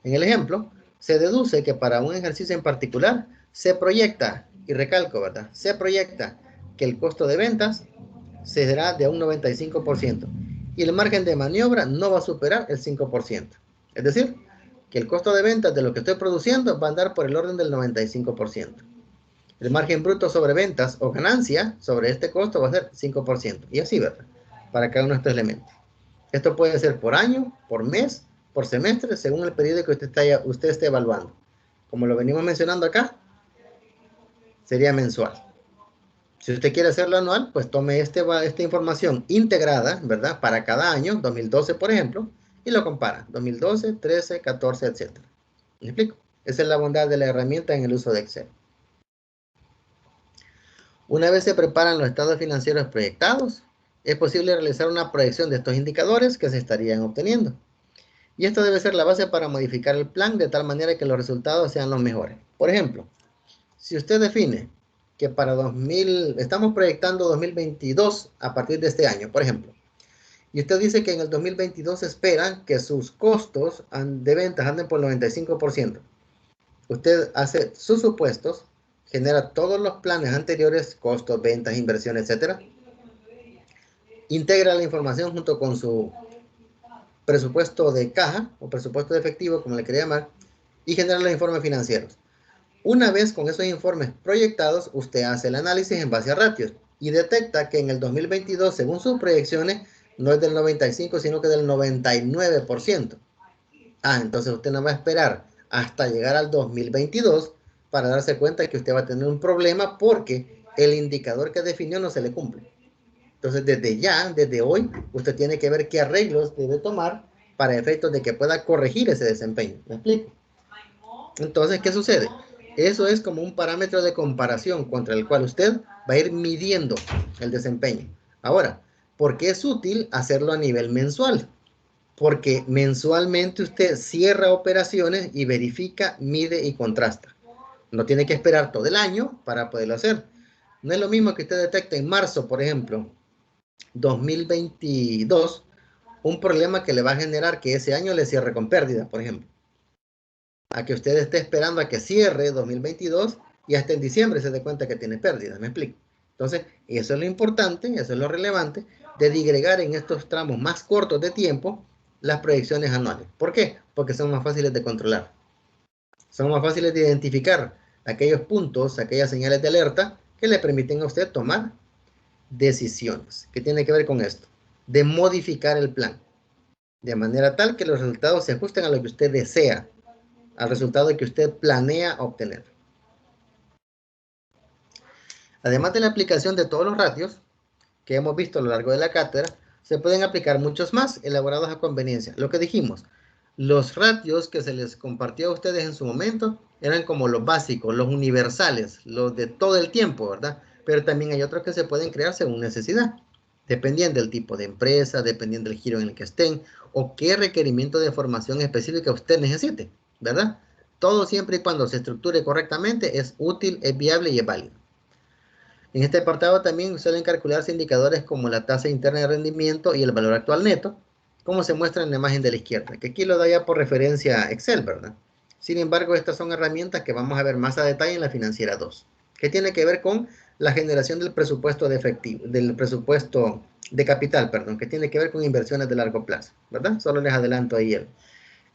En el ejemplo, se deduce que para un ejercicio en particular se proyecta, y recalco, ¿verdad? Se proyecta que el costo de ventas será de un 95%. Y el margen de maniobra no va a superar el 5%. Es decir, que el costo de ventas de lo que estoy produciendo va a andar por el orden del 95%. El margen bruto sobre ventas o ganancia sobre este costo va a ser 5%. Y así, ¿verdad? Para cada uno de estos elementos. Esto puede ser por año, por mes, por semestre, según el periodo que usted esté evaluando. Como lo venimos mencionando acá, sería mensual. Si usted quiere hacerlo anual, pues tome esta información integrada, ¿verdad? Para cada año, 2012, por ejemplo, y lo compara. 2012, 13, 14, etc. ¿Me explico? Esa es la bondad de la herramienta en el uso de Excel. Una vez se preparan los estados financieros proyectados, es posible realizar una proyección de estos indicadores que se estarían obteniendo. Y esto debe ser la base para modificar el plan de tal manera que los resultados sean los mejores. Por ejemplo, si usted define que para estamos proyectando 2022 a partir de este año, por ejemplo, y usted dice que en el 2022 esperan que sus costos de ventas anden por el 95%. Usted hace sus supuestos, genera todos los planes anteriores, costos, ventas, inversiones, etcétera. Integra la información junto con su presupuesto de caja o presupuesto de efectivo, como le quería llamar, y genera los informes financieros. Una vez con esos informes proyectados, usted hace el análisis en base a ratios y detecta que en el 2022, según sus proyecciones, no es del 95, sino que del 99%. Entonces usted no va a esperar hasta llegar al 2022 para darse cuenta que usted va a tener un problema porque el indicador que definió no se le cumple. Entonces, desde hoy, usted tiene que ver qué arreglos debe tomar para efectos de que pueda corregir ese desempeño. ¿Me explico? Entonces, ¿qué sucede? Eso es como un parámetro de comparación contra el cual usted va a ir midiendo el desempeño. Ahora, ¿por qué es útil hacerlo a nivel mensual? Porque mensualmente usted cierra operaciones y verifica, mide y contrasta. No tiene que esperar todo el año para poderlo hacer. No es lo mismo que usted detecte en marzo, por ejemplo, 2022, un problema que le va a generar que ese año le cierre con pérdida, por ejemplo. A que usted esté esperando a que cierre 2022 y hasta en diciembre se dé cuenta que tiene pérdidas, ¿me explico? Entonces, eso es lo importante, eso es lo relevante de digregar en estos tramos más cortos de tiempo las proyecciones anuales. ¿Por qué? Porque son más fáciles de controlar. Son más fáciles de identificar aquellos puntos, aquellas señales de alerta que le permiten a usted tomar decisiones. ¿Qué tiene que ver con esto? De modificar el plan, de manera tal que los resultados se ajusten a lo que usted desea, al resultado que usted planea obtener. Además de la aplicación de todos los ratios que hemos visto a lo largo de la cátedra, se pueden aplicar muchos más elaborados a conveniencia. Lo que dijimos, los ratios que se les compartió a ustedes en su momento eran como los básicos, los universales, los de todo el tiempo, ¿verdad? Pero también hay otros que se pueden crear según necesidad, dependiendo del tipo de empresa, dependiendo del giro en el que estén o qué requerimiento de formación específica usted necesite, ¿verdad? Todo siempre y cuando se estructure correctamente es útil, es viable y es válido. En este apartado también suelen calcularse indicadores como la tasa interna de rendimiento y el valor actual neto, como se muestra en la imagen de la izquierda, que aquí lo da ya por referencia Excel, ¿verdad? Sin embargo, estas son herramientas que vamos a ver más a detalle en la financiera 2, que tiene que ver con la generación del presupuesto de efectivo, del presupuesto de capital, perdón, que tiene que ver con inversiones de largo plazo, ¿verdad? Solo les adelanto ahí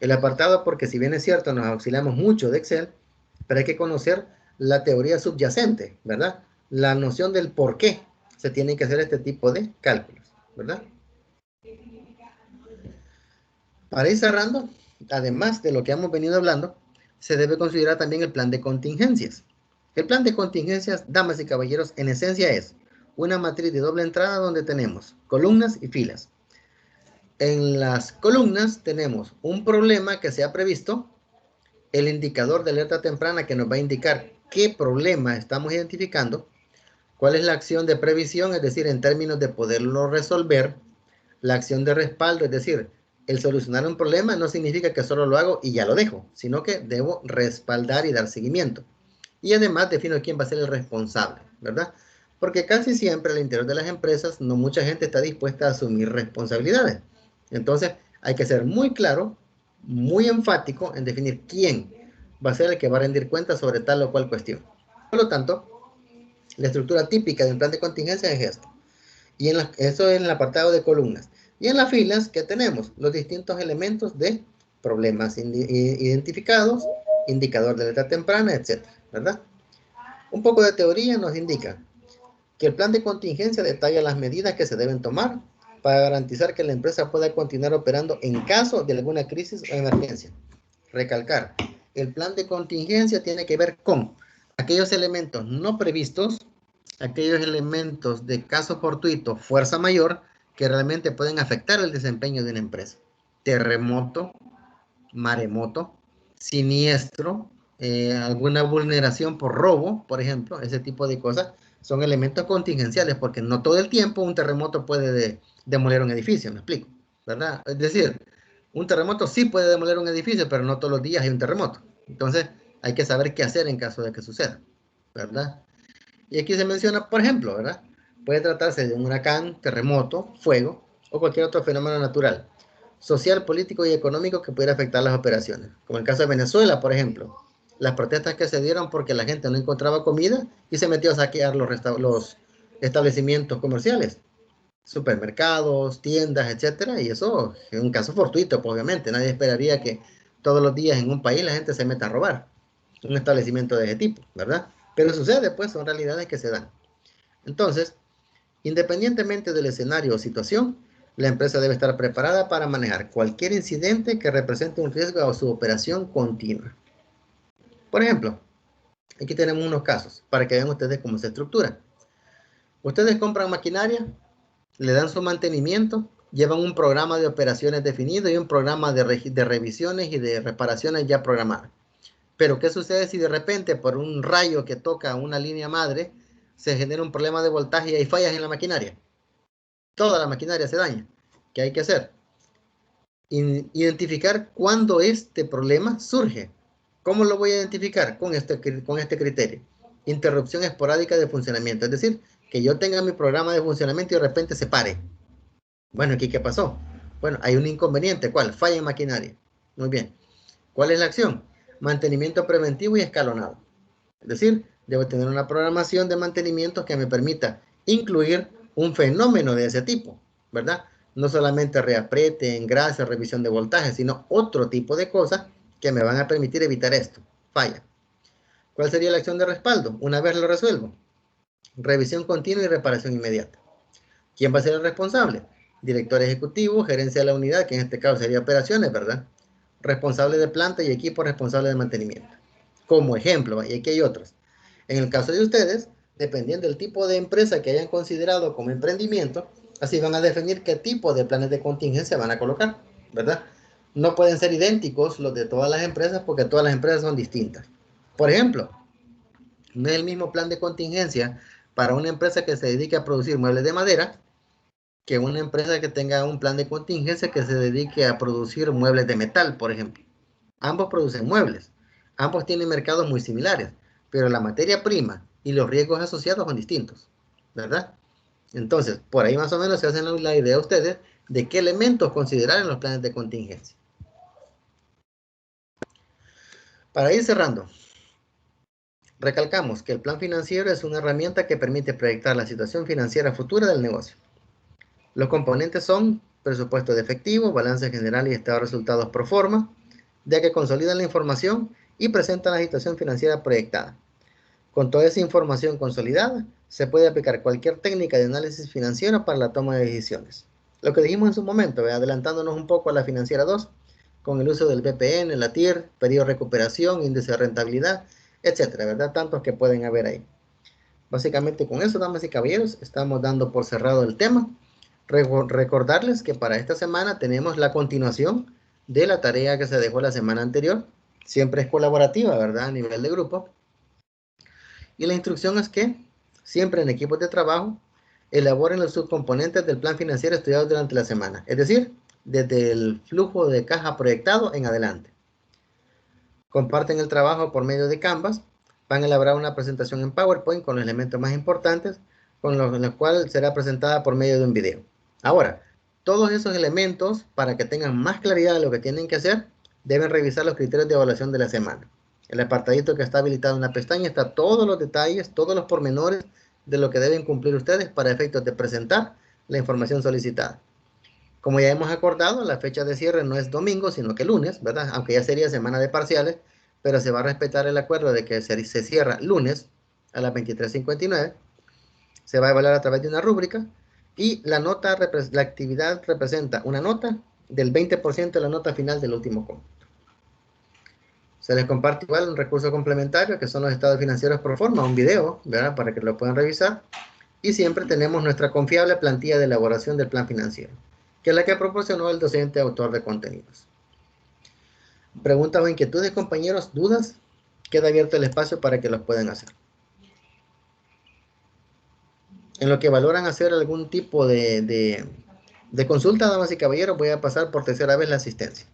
el apartado porque si bien es cierto, nos auxiliamos mucho de Excel, pero hay que conocer la teoría subyacente, ¿verdad? La noción del por qué se tienen que hacer este tipo de cálculos, ¿verdad? Para ir cerrando, además de lo que hemos venido hablando, se debe considerar también el plan de contingencias. El plan de contingencias, damas y caballeros, en esencia es una matriz de doble entrada donde tenemos columnas y filas. En las columnas tenemos un problema que se ha previsto, el indicador de alerta temprana que nos va a indicar qué problema estamos identificando, cuál es la acción de previsión, es decir, en términos de poderlo resolver, la acción de respaldo, es decir, el solucionar un problema no significa que solo lo hago y ya lo dejo, sino que debo respaldar y dar seguimiento. Y además defino quién va a ser el responsable, ¿verdad? Porque casi siempre al interior de las empresas no mucha gente está dispuesta a asumir responsabilidades. Entonces hay que ser muy claro, muy enfático en definir quién va a ser el que va a rendir cuentas sobre tal o cual cuestión. Por lo tanto, la estructura típica de un plan de contingencia es esta. Y eso es en el apartado de columnas. Y en las filas, ¿qué tenemos? Los distintos elementos de problemas identificados, indicador de alerta temprana, etcétera, ¿verdad? Un poco de teoría nos indica que el plan de contingencia detalla las medidas que se deben tomar para garantizar que la empresa pueda continuar operando en caso de alguna crisis o emergencia. Recalcar, el plan de contingencia tiene que ver con aquellos elementos no previstos, aquellos elementos de caso fortuito, fuerza mayor, que realmente pueden afectar el desempeño de una empresa. Terremoto, maremoto, siniestro, alguna vulneración por robo, por ejemplo, ese tipo de cosas, son elementos contingenciales porque no todo el tiempo un terremoto puede demoler un edificio, me explico, ¿verdad? Es decir, un terremoto sí puede demoler un edificio, pero no todos los días hay un terremoto. Entonces, hay que saber qué hacer en caso de que suceda, ¿verdad? Y aquí se menciona, por ejemplo, ¿verdad? Puede tratarse de un huracán, terremoto, fuego o cualquier otro fenómeno natural, social, político y económico que pudiera afectar las operaciones. Como el caso de Venezuela, por ejemplo. Las protestas que se dieron porque la gente no encontraba comida y se metió a saquear los establecimientos comerciales, supermercados, tiendas, etcétera. Y eso es un caso fortuito, pues, obviamente. Nadie esperaría que todos los días en un país la gente se meta a robar un establecimiento de ese tipo, ¿verdad? Pero sucede, pues, son realidades que se dan. Entonces, independientemente del escenario o situación, la empresa debe estar preparada para manejar cualquier incidente que represente un riesgo a su operación continua. Por ejemplo, aquí tenemos unos casos para que vean ustedes cómo se estructura. Ustedes compran maquinaria, le dan su mantenimiento, llevan un programa de operaciones definido y un programa de revisiones y de reparaciones ya programadas. Pero ¿qué sucede si de repente por un rayo que toca una línea madre se genera un problema de voltaje y hay fallas en la maquinaria? Toda la maquinaria se daña. ¿Qué hay que hacer? Identificar cuándo este problema surge. ¿Cómo lo voy a identificar? Con este criterio. Interrupción esporádica de funcionamiento. Es decir, que yo tenga mi programa de funcionamiento y de repente se pare. Bueno, ¿aquí qué pasó? Bueno, hay un inconveniente. ¿Cuál? Falla en maquinaria. Muy bien. ¿Cuál es la acción? Mantenimiento preventivo y escalonado. Es decir, debo tener una programación de mantenimiento que me permita incluir un fenómeno de ese tipo, ¿verdad? No solamente reapriete, engrase, revisión de voltaje, sino otro tipo de cosas que me van a permitir evitar esto. Falla. ¿Cuál sería la acción de respaldo? Una vez lo resuelvo. Revisión continua y reparación inmediata. ¿Quién va a ser el responsable? Director ejecutivo, gerencia de la unidad, que en este caso sería operaciones, ¿verdad? Responsable de planta y equipo responsable de mantenimiento. Como ejemplo, y aquí hay otros. En el caso de ustedes, dependiendo del tipo de empresa que hayan considerado como emprendimiento, así van a definir qué tipo de planes de contingencia van a colocar, ¿verdad? No pueden ser idénticos los de todas las empresas porque todas las empresas son distintas. Por ejemplo, no es el mismo plan de contingencia para una empresa que se dedique a producir muebles de madera que una empresa que tenga un plan de contingencia que se dedique a producir muebles de metal, por ejemplo. Ambos producen muebles, ambos tienen mercados muy similares, pero la materia prima y los riesgos asociados son distintos, ¿verdad? Entonces, por ahí más o menos se hacen la idea ustedes de qué elementos considerar en los planes de contingencia. Para ir cerrando, recalcamos que el plan financiero es una herramienta que permite proyectar la situación financiera futura del negocio. Los componentes son presupuesto de efectivo, balance general y estado de resultados pro forma, ya que consolidan la información y presentan la situación financiera proyectada. Con toda esa información consolidada, se puede aplicar cualquier técnica de análisis financiero para la toma de decisiones. Lo que dijimos en su momento, adelantándonos un poco a la financiera 2, con el uso del BPN, la TIR, periodo de recuperación, índice de rentabilidad, etcétera, ¿verdad? Tantos que pueden haber ahí. Básicamente con eso, damas y caballeros, estamos dando por cerrado el tema. Recordarles que para esta semana tenemos la continuación de la tarea que se dejó la semana anterior. Siempre es colaborativa, ¿verdad? A nivel de grupo. Y la instrucción es que siempre en equipos de trabajo elaboren los subcomponentes del plan financiero estudiado durante la semana. Es decir, desde el flujo de caja proyectado en adelante. Comparten el trabajo por medio de Canvas. Van a elaborar una presentación en PowerPoint con los elementos más importantes, con los cual será presentada por medio de un video. Ahora, todos esos elementos, para que tengan más claridad de lo que tienen que hacer, deben revisar los criterios de evaluación de la semana. El apartadito que está habilitado en la pestaña está todos los detalles, todos los pormenores de lo que deben cumplir ustedes para efectos de presentar la información solicitada. Como ya hemos acordado, la fecha de cierre no es domingo, sino que lunes, ¿verdad? Aunque ya sería semana de parciales, pero se va a respetar el acuerdo de que se cierra lunes a las 23:59. Se va a evaluar a través de una rúbrica y la actividad representa una nota del 20% de la nota final del último cómputo. Se les comparte igual un recurso complementario que son los estados financieros pro forma, un video, ¿verdad? Para que lo puedan revisar. Y siempre tenemos nuestra confiable plantilla de elaboración del plan financiero, que es la que proporcionó el docente autor de contenidos. Preguntas o inquietudes, compañeros, dudas, queda abierto el espacio para que los puedan hacer. En lo que valoran hacer algún tipo de consulta, damas y caballeros, voy a pasar por tercera vez la asistencia.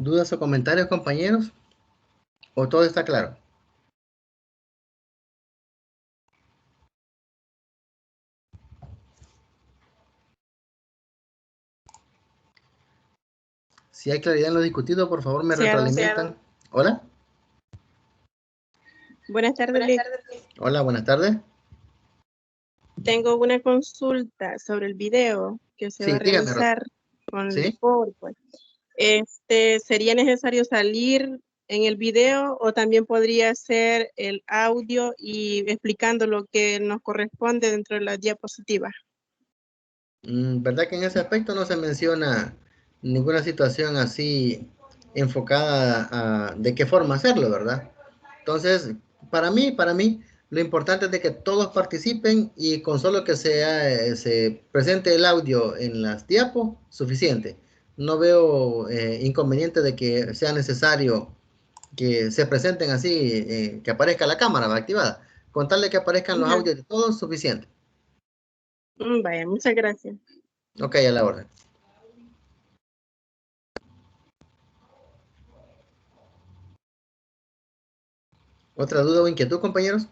¿Dudas o comentarios, compañeros? ¿O todo está claro? Si hay claridad en lo discutido, por favor me retroalimentan. Hola. Buenas tardes, Lick. Hola, buenas tardes. Tengo una consulta sobre el video que se va a realizar con el PowerPoint. ¿Sería necesario salir en el video o también podría ser el audio y explicando lo que nos corresponde dentro de las diapositivas? ¿Verdad que en ese aspecto no se menciona ninguna situación así enfocada a de qué forma hacerlo, verdad? Entonces, para mí, lo importante es de que todos participen y con solo que se presente el audio en las diapos, suficiente. No veo inconveniente de que sea necesario que se presenten así, que aparezca la cámara activada. Con tal de que aparezcan los audios de todos, suficiente. Vaya, muchas gracias. Ok, a la orden. ¿Otra duda o inquietud, compañeros?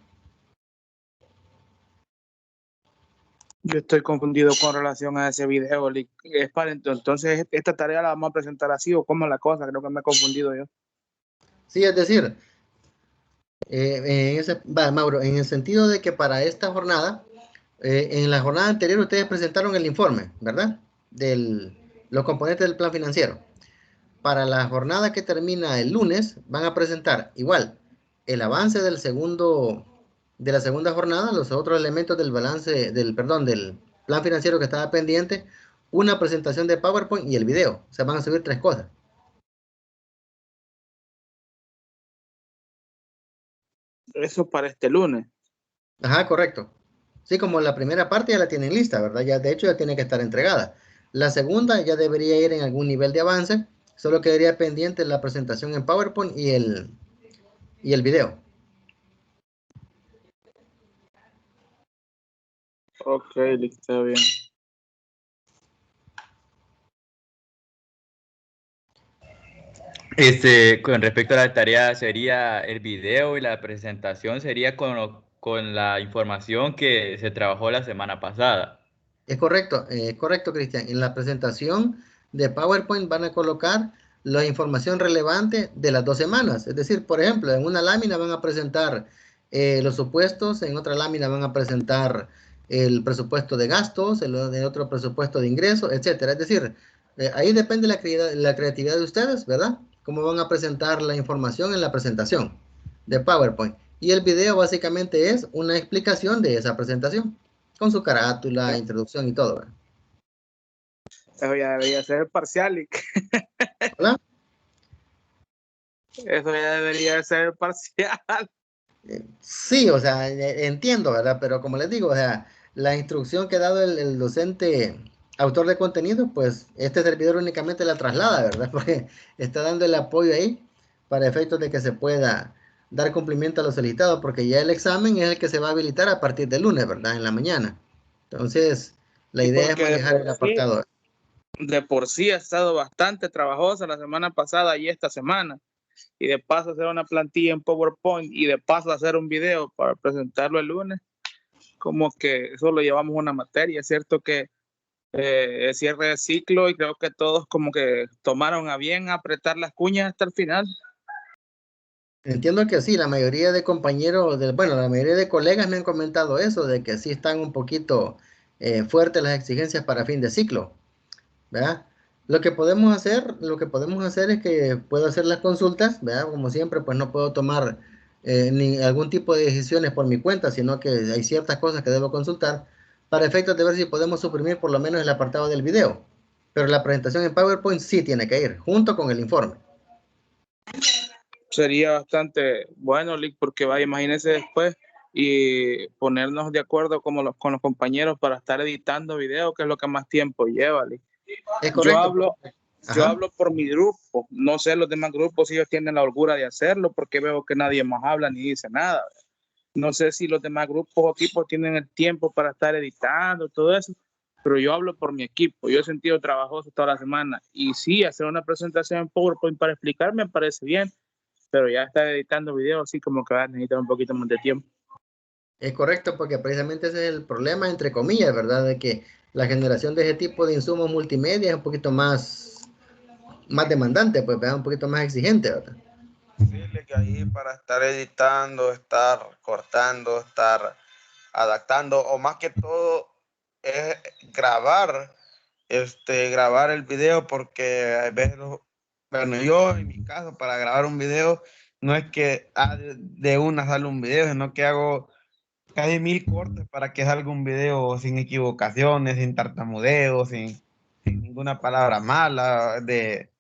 Yo estoy confundido con relación a ese video. Es para entonces, ¿esta tarea la vamos a presentar así o cómo es la cosa? Creo que me he confundido yo. Sí, es decir, Mauro, en el sentido de que para esta jornada, en la jornada anterior ustedes presentaron el informe, ¿verdad? Los componentes del plan financiero. Para la jornada que termina el lunes, van a presentar igual el avance de la segunda jornada, los otros elementos del balance, del plan financiero que estaba pendiente, una presentación de PowerPoint y el video. O sea, van a subir 3 cosas. Eso para este lunes. Ajá, correcto. Sí, como la primera parte ya la tienen lista, ¿verdad? Ya, de hecho, ya tiene que estar entregada. La segunda ya debería ir en algún nivel de avance. Solo quedaría pendiente la presentación en PowerPoint y el video. Ok, listo, bien. Con respecto a la tarea, sería el video y la presentación sería con la información que se trabajó la semana pasada. Es correcto, Cristian. En la presentación de PowerPoint van a colocar la información relevante de las 2 semanas. Es decir, por ejemplo, en una lámina van a presentar los supuestos, en otra lámina van a presentar el presupuesto de gastos, de otro presupuesto de ingresos, etcétera. Es decir, ahí depende la creatividad de ustedes, ¿verdad? Cómo van a presentar la información en la presentación de PowerPoint. Y el video básicamente es una explicación de esa presentación con su carátula, introducción y todo, ¿verdad? Eso ya debería ser parcial. ¿Hola? Eso ya debería ser parcial. Sí, o sea, entiendo, ¿verdad? Pero como les digo, o sea, la instrucción que ha dado el docente autor de contenido, pues este servidor únicamente la traslada, ¿verdad? Porque está dando el apoyo ahí para efectos de que se pueda dar cumplimiento a lo solicitado, porque ya el examen es el que se va a habilitar a partir del lunes, ¿verdad? En la mañana. Entonces, la idea es manejar el apartado. De por sí ha estado bastante trabajosa la semana pasada y esta semana. Y de paso hacer una plantilla en PowerPoint y de paso hacer un video para presentarlo el lunes, como que solo llevamos una materia. Es cierto que es cierre de ciclo y creo que todos como que tomaron a bien apretar las cuñas hasta el final. Entiendo que sí, la mayoría de compañeros, bueno, la mayoría de colegas me han comentado eso, de que sí están un poquito fuertes las exigencias para fin de ciclo, ¿verdad? Lo que podemos hacer es que puedo hacer las consultas, ¿verdad? Como siempre, pues no puedo tomar ni algún tipo de decisiones por mi cuenta, sino que hay ciertas cosas que debo consultar para efectos de ver si podemos suprimir por lo menos el apartado del video. Pero la presentación en PowerPoint sí tiene que ir, junto con el informe. Sería bastante bueno, Lick, porque vaya, imagínense después y ponernos de acuerdo con los compañeros para estar editando videos, que es lo que más tiempo lleva, Lick. Es correcto. Yo hablo por mi grupo, no sé los demás grupos si ellos tienen la holgura de hacerlo, porque veo que nadie más habla ni dice nada. No sé si los demás grupos o equipos tienen el tiempo para estar editando, todo eso, pero yo hablo por mi equipo. Yo he sentido trabajoso toda la semana y sí, hacer una presentación en PowerPoint para explicar me parece bien, pero ya estar editando videos así como que va a necesitar un poquito más de tiempo. Es correcto, porque precisamente ese es el problema, entre comillas, ¿verdad? De que la generación de ese tipo de insumos multimedia es un poquito más demandante, pues, ¿verdad? Un poquito más exigente, ¿verdad? Decirle que ahí para estar editando, estar cortando, estar adaptando, o más que todo es grabar, grabar el video, porque a veces, bueno, yo en mi caso para grabar un video no es que de una sale un video, sino que hago casi 1000 cortes para que salga un video sin equivocaciones, sin tartamudeo, sin ninguna palabra mala, de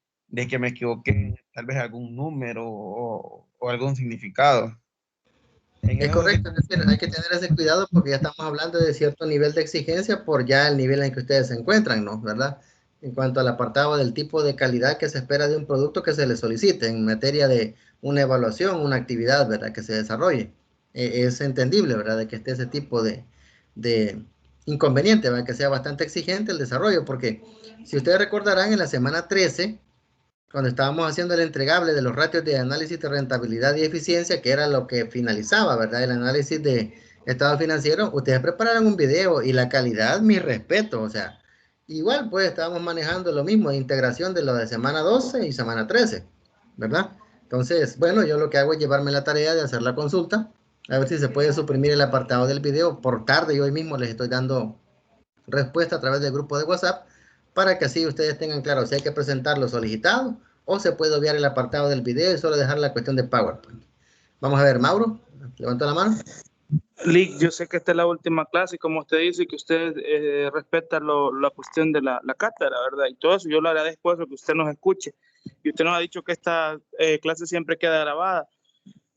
que me equivoqué tal vez algún número o algún significado. Es correcto, es decir, hay que tener ese cuidado porque ya estamos hablando de cierto nivel de exigencia por ya el nivel en que ustedes se encuentran, ¿no? ¿Verdad? En cuanto al apartado del tipo de calidad que se espera de un producto que se le solicite en materia de una evaluación, una actividad, ¿verdad? Que se desarrolle. Es entendible, ¿verdad? De que esté ese tipo de inconveniente, ¿verdad? Que sea bastante exigente el desarrollo, porque si ustedes recordarán, en la semana 13 cuando estábamos haciendo el entregable de los ratios de análisis de rentabilidad y eficiencia, que era lo que finalizaba, ¿verdad? El análisis de estado financiero, ustedes prepararon un video y la calidad, mi respeto, o sea, igual pues estábamos manejando lo mismo, de integración de lo de semana 12 y semana 13, ¿verdad? Entonces, bueno, yo lo que hago es llevarme la tarea de hacer la consulta, a ver si se puede suprimir el apartado del video. Por tarde, yo hoy mismo les estoy dando respuesta a través del grupo de WhatsApp para que así ustedes tengan claro si hay que presentar lo solicitado o se puede obviar el apartado del video y solo dejar la cuestión de PowerPoint. Vamos a ver, Mauro, levantó la mano. Lick, yo sé que esta es la última clase y como usted dice que usted respeta la cuestión de la cátedra, ¿verdad? Y todo eso, yo le agradezco eso, que usted nos escuche. Y usted nos ha dicho que esta clase siempre queda grabada.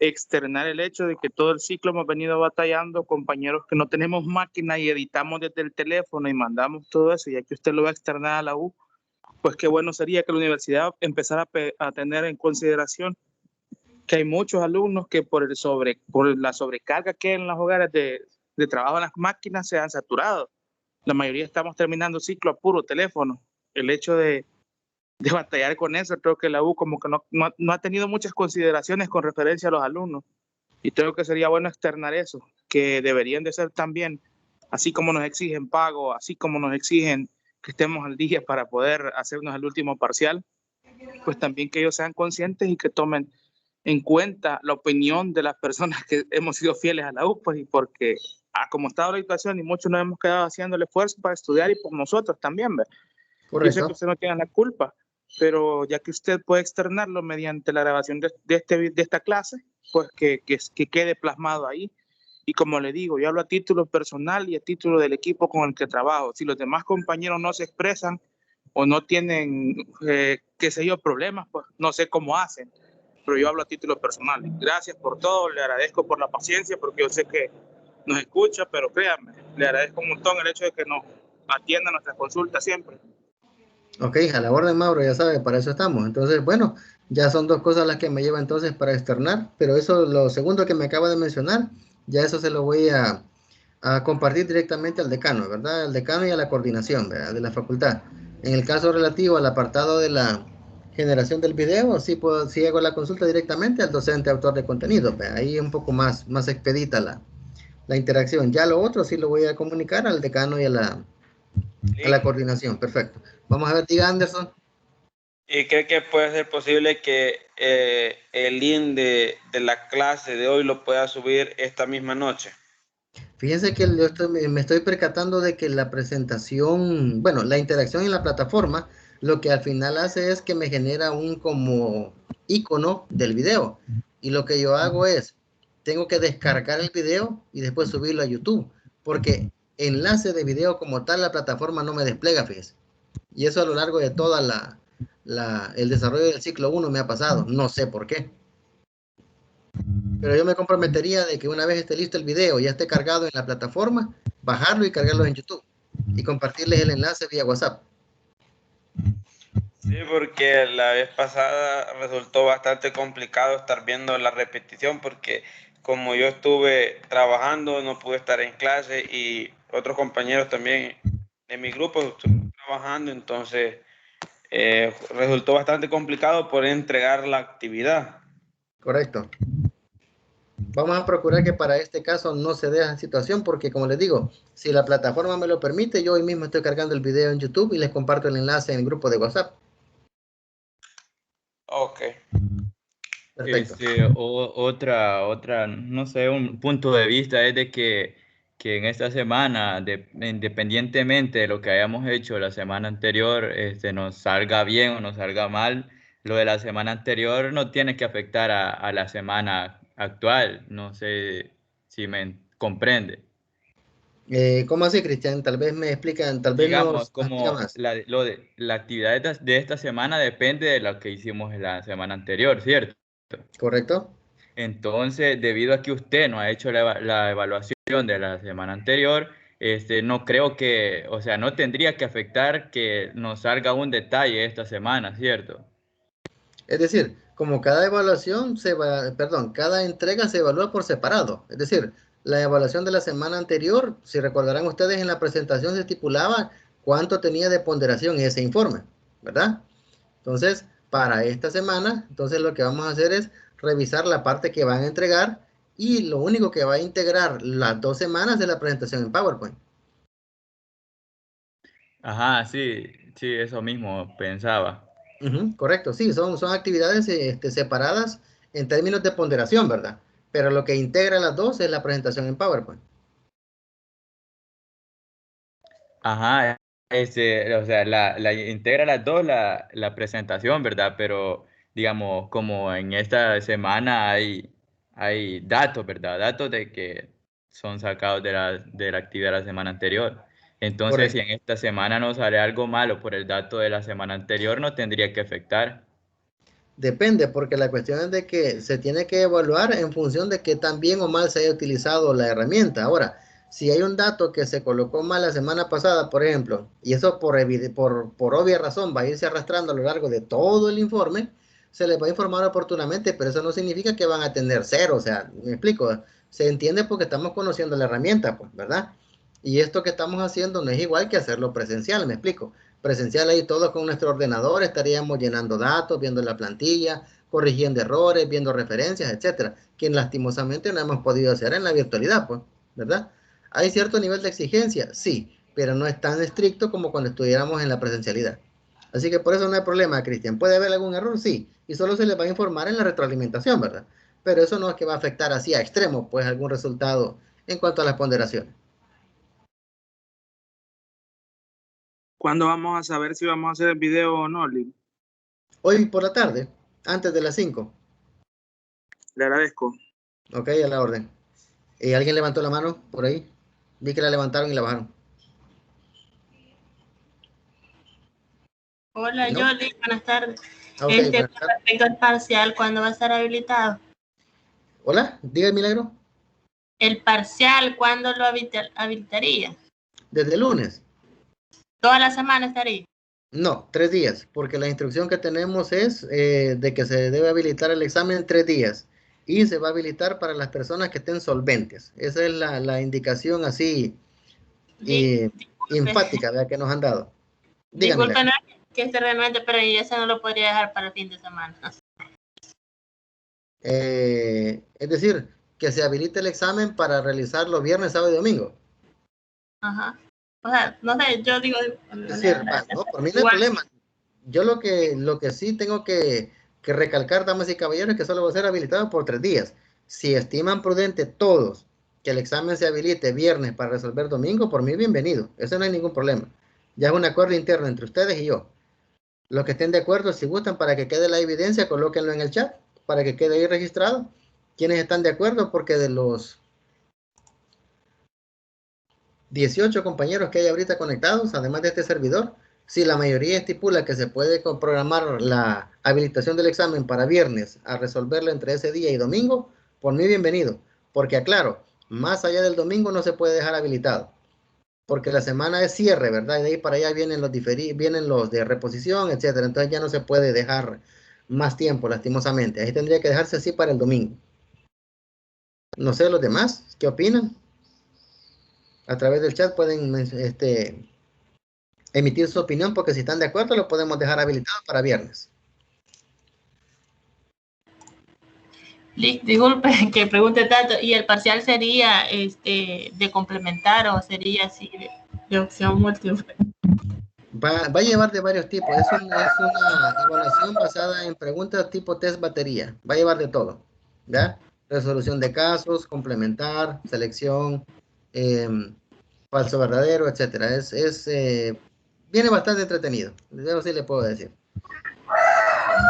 Externar el hecho de que todo el ciclo hemos venido batallando, compañeros que no tenemos máquina y editamos desde el teléfono y mandamos todo eso, ya que usted lo va a externar a la U, pues qué bueno sería que la universidad empezara a tener en consideración que hay muchos alumnos que por la sobrecarga que hay en los hogares de trabajo en las máquinas se han saturado. La mayoría estamos terminando ciclo a puro teléfono. El hecho de batallar con eso, creo que la U como que no ha tenido muchas consideraciones con referencia a los alumnos. Y creo que sería bueno externar eso, que deberían de ser también, así como nos exigen pago, así como nos exigen que estemos al día para poder hacernos el último parcial, pues también que ellos sean conscientes y que tomen en cuenta la opinión de las personas que hemos sido fieles a la U, pues, y porque como está la situación y muchos nos hemos quedado haciendo el esfuerzo para estudiar y por nosotros también, ¿ve? Yo sé que usted no tiene la culpa, pero ya que usted puede externarlo mediante la grabación de esta clase, pues que quede plasmado ahí. Y como le digo, yo hablo a título personal y a título del equipo con el que trabajo. Si los demás compañeros no se expresan o no tienen, qué sé yo, problemas, pues no sé cómo hacen, pero yo hablo a título personal. Gracias por todo, le agradezco por la paciencia, porque yo sé que nos escucha, pero créanme, le agradezco un montón el hecho de que nos atienda nuestras consultas siempre. Ok, a la orden, Mauro, ya sabe, para eso estamos. Entonces, bueno, ya son dos cosas las que me lleva entonces para externar, pero eso, lo segundo que me acaba de mencionar, ya eso se lo voy a compartir directamente al decano, ¿verdad? Al decano y a la coordinación, ¿verdad? De la facultad. En el caso relativo al apartado de la generación del video, sí hago la consulta directamente al docente autor de contenido, ¿verdad? Ahí es un poco más expedita la interacción. Ya lo otro sí lo voy a comunicar al decano y a la coordinación. Perfecto. Vamos a ver, diga Anderson. ¿Y cree que puede ser posible que el link de la clase de hoy lo pueda subir esta misma noche? Fíjense que me estoy percatando de que la presentación, bueno, la interacción en la plataforma, lo que al final hace es que me genera un como icono del video. Y lo que yo hago es, tengo que descargar el video y después subirlo a YouTube, porque enlace de video como tal, la plataforma no me despliega, fíjense. Y eso a lo largo de toda el desarrollo del ciclo 1 me ha pasado, no sé por qué. Pero yo me comprometería de que una vez esté listo el video, ya esté cargado en la plataforma, bajarlo y cargarlo en YouTube y compartirles el enlace vía WhatsApp. Sí, porque la vez pasada resultó bastante complicado estar viendo la repetición porque como yo estuve trabajando, no pude estar en clase y otros compañeros también de mi grupo estuvieron trabajando, entonces resultó bastante complicado poder entregar la actividad. Correcto. Vamos a procurar que para este caso no se dé esa situación porque, como les digo, si la plataforma me lo permite, yo hoy mismo estoy cargando el video en YouTube y les comparto el enlace en el grupo de WhatsApp. Ok. Perfecto. Otra, no sé, un punto de vista es de que en esta semana, independientemente de lo que hayamos hecho la semana anterior, nos salga bien o nos salga mal, lo de la semana anterior no tiene que afectar a la semana actual. No sé si me comprende. ¿Cómo así, Cristian? Tal vez me explican, tal vez Digamos, nos explica como más. la actividad de esta semana depende de lo que hicimos en la semana anterior, ¿cierto? ¿Correcto? Entonces, debido a que usted no ha hecho la evaluación de la semana anterior, no creo que, o sea, no tendría que afectar que nos salga un detalle esta semana, ¿cierto? Es decir, como cada evaluación cada entrega se evalúa por separado. Es decir, la evaluación de la semana anterior, si recordarán ustedes en la presentación se estipulaba cuánto tenía de ponderación ese informe, ¿verdad? Entonces, para esta semana, entonces lo que vamos a hacer es revisar la parte que van a entregar y lo único que va a integrar las 2 semanas es la presentación en PowerPoint. Ajá, sí, sí, eso mismo pensaba. Correcto, sí, son actividades separadas en términos de ponderación, ¿verdad? Pero lo que integra las dos es la presentación en PowerPoint. Ajá, o sea, la integra las dos la presentación, ¿verdad? Pero, digamos, como en esta semana hay datos, ¿verdad? Datos de que son sacados de la actividad de la semana anterior. Entonces, Correcto. si en esta semana nos sale algo malo por el dato de la semana anterior, no tendría que afectar. Depende, porque la cuestión es de que se tiene que evaluar en función de que tan bien o mal se haya utilizado la herramienta. Ahora, si hay un dato que se colocó mal la semana pasada, por ejemplo, y eso por obvia razón va a irse arrastrando a lo largo de todo el informe, se les va a informar oportunamente, pero eso no significa que van a tener cero. O sea, me explico, se entiende porque estamos conociendo la herramienta, pues, ¿verdad? Y esto que estamos haciendo no es igual que hacerlo presencial, me explico. Presencial ahí todos con nuestro ordenador estaríamos llenando datos, viendo la plantilla, corrigiendo errores, viendo referencias, etcétera, que lastimosamente no hemos podido hacer en la virtualidad, pues, ¿verdad? ¿Hay cierto nivel de exigencia? Sí, pero no es tan estricto como cuando estuviéramos en la presencialidad. Así que por eso no hay problema, Cristian. ¿Puede haber algún error? Sí, y solo se les va a informar en la retroalimentación, ¿verdad? Pero eso no es que va a afectar así a extremo, pues, algún resultado en cuanto a las ponderaciones. ¿Cuándo vamos a saber si vamos a hacer el video o no, Lili? Hoy por la tarde, antes de las 5. Le agradezco. Ok, a la orden. ¿Alguien levantó la mano por ahí? Vi que la levantaron y la bajaron. Hola, ¿No? Yoli, buenas tardes. Okay, buenas tardes. Respecto al parcial, ¿cuándo va a estar habilitado? Hola, diga el milagro. El parcial, ¿cuándo lo habilitaría? Desde el lunes. ¿Toda la semana estaría? No, 3 días, porque la instrucción que tenemos es de que se debe habilitar el examen en 3 días y se va a habilitar para las personas que estén solventes. Esa es la indicación así enfática, ¿verdad? Que nos han dado. Dígame. Disculpen que esté realmente, pero ese no lo podría dejar para el fin de semana. Es decir, que se habilite el examen para realizarlo viernes, sábado y domingo. Ajá. O sea, no sé, yo digo... Es decir, no, por mí no hay problema. Yo lo que sí tengo que recalcar, damas y caballeros, es que solo va a ser habilitado por 3 días. Si estiman prudente todos que el examen se habilite viernes para resolver domingo, por mí bienvenido. Eso no hay ningún problema. Ya es un acuerdo interno entre ustedes y yo. Los que estén de acuerdo, si gustan, para que quede la evidencia, colóquenlo en el chat, para que quede ahí registrado. ¿Quiénes están de acuerdo? Porque de los 18 compañeros que hay ahorita conectados, además de este servidor, si la mayoría estipula que se puede programar la habilitación del examen para viernes a resolverlo entre ese día y domingo, por mí bienvenido, porque aclaro, más allá del domingo no se puede dejar habilitado, porque la semana es cierre, ¿verdad? Y de ahí para allá vienen los de reposición, etcétera, entonces ya no se puede dejar más tiempo, lastimosamente, ahí tendría que dejarse así para el domingo. No sé los demás, ¿qué opinan? A través del chat pueden emitir su opinión, porque si están de acuerdo lo podemos dejar habilitado para viernes. Disculpe que pregunte tanto, ¿y el parcial sería de complementar o sería así de opción múltiple? Va a llevar de varios tipos, es una evaluación basada en preguntas tipo test batería, va a llevar de todo, ¿ya? Resolución de casos, complementar, selección, falso verdadero, etcétera. Viene bastante entretenido, eso sí le puedo decir.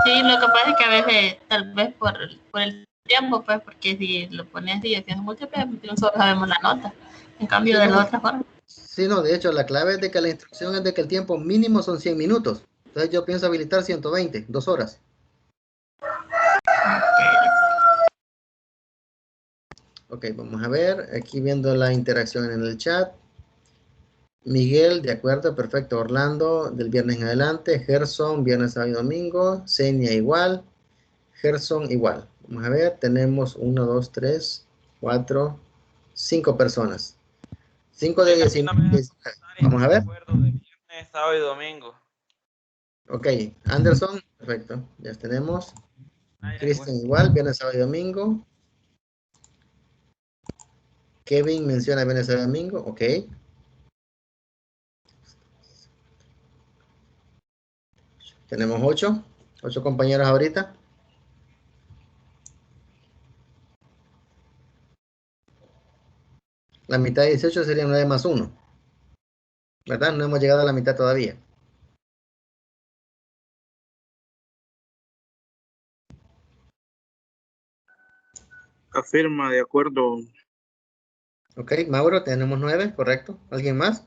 Sí, lo que pasa es que a veces, tal vez por el tiempo, pues, porque si lo pones así, haciendo múltiples, nosotros sabemos la nota. En cambio, Sí, de no, la otra forma. sí, no, de hecho, la clave es de que la instrucción es de que el tiempo mínimo son 100 minutos. Entonces yo pienso habilitar 120, 2 horas. Ok, vamos a ver, aquí viendo la interacción en el chat. Miguel, de acuerdo, perfecto. Orlando, del viernes en adelante. Gerson, viernes, sábado y domingo. Senia, igual. Gerson, igual. Vamos a ver, tenemos 1, 2, 3, 4, 5 personas. 5 de 19. Vamos a ver. Viernes, sábado y domingo. Ok, Anderson, perfecto. Ya tenemos. Cristian, igual, viernes, sábado y domingo. Kevin menciona viernes, sábado y domingo. Ok. Tenemos 8 compañeros ahorita. La mitad de 18 sería 9 más 1. ¿Verdad? No hemos llegado a la mitad todavía. Afirma, de acuerdo. Ok, Mauro, tenemos 9, correcto. ¿Alguien más?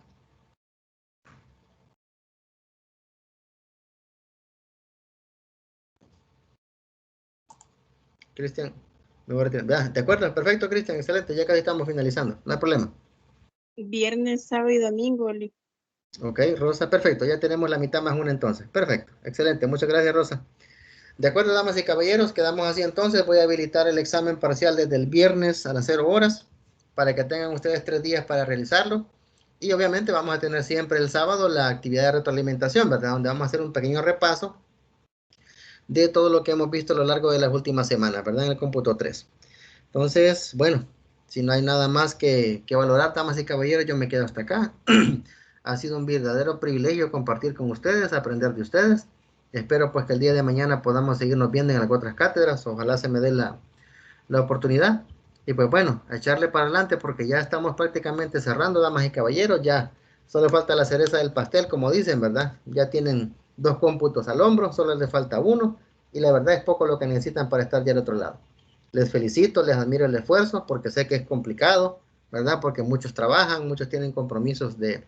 Cristian, ¿de acuerdo? Perfecto, Cristian, excelente. Ya casi estamos finalizando. No hay problema. Viernes, sábado y domingo. Ok, Rosa, perfecto. Ya tenemos la mitad más una entonces. Perfecto, excelente. Muchas gracias, Rosa. De acuerdo, damas y caballeros, quedamos así entonces. Voy a habilitar el examen parcial desde el viernes a las 0 horas para que tengan ustedes 3 días para realizarlo. Y obviamente vamos a tener siempre el sábado la actividad de retroalimentación, ¿verdad? Donde vamos a hacer un pequeño repaso de todo lo que hemos visto a lo largo de las últimas semanas, ¿verdad? En el cómputo 3. Entonces, bueno, si no hay nada más que valorar, damas y caballeros, yo me quedo hasta acá. Ha sido un verdadero privilegio compartir con ustedes, aprender de ustedes. Espero pues que el día de mañana podamos seguirnos viendo en las otras cátedras. Ojalá se me dé la oportunidad. Y pues bueno, a echarle para adelante porque ya estamos prácticamente cerrando, damas y caballeros. Ya solo falta la cereza del pastel, como dicen, ¿verdad? Ya tienen 2 cómputos al hombro, solo les falta uno. Y la verdad es poco lo que necesitan para estar ya al otro lado. Les felicito, les admiro el esfuerzo porque sé que es complicado, ¿verdad? Porque muchos trabajan, muchos tienen compromisos de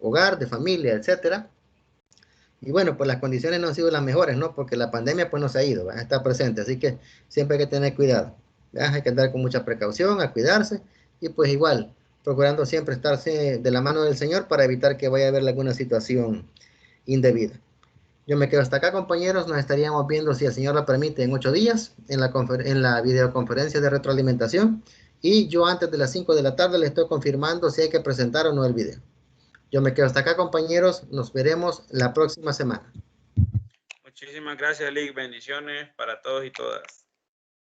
hogar, de familia, etcétera. Y bueno, pues las condiciones no han sido las mejores, ¿no? Porque la pandemia pues no se ha ido, ¿verdad? Está presente, así que siempre hay que tener cuidado, ¿verdad? Hay que andar con mucha precaución, a cuidarse y pues igual, procurando siempre estarse de la mano del Señor para evitar que vaya a haber alguna situación indebida. Yo me quedo hasta acá, compañeros. Nos estaríamos viendo, si el Señor lo permite, en 8 días en la videoconferencia de retroalimentación. Y yo antes de las 5 de la tarde le estoy confirmando si hay que presentar o no el video. Yo me quedo hasta acá, compañeros. Nos veremos la próxima semana. Muchísimas gracias, Lick. Bendiciones para todos y todas.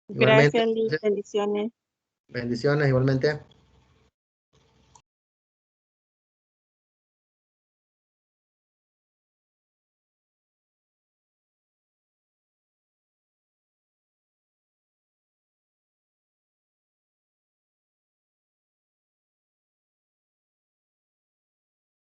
Gracias, Lick. Bendiciones. Bendiciones igualmente.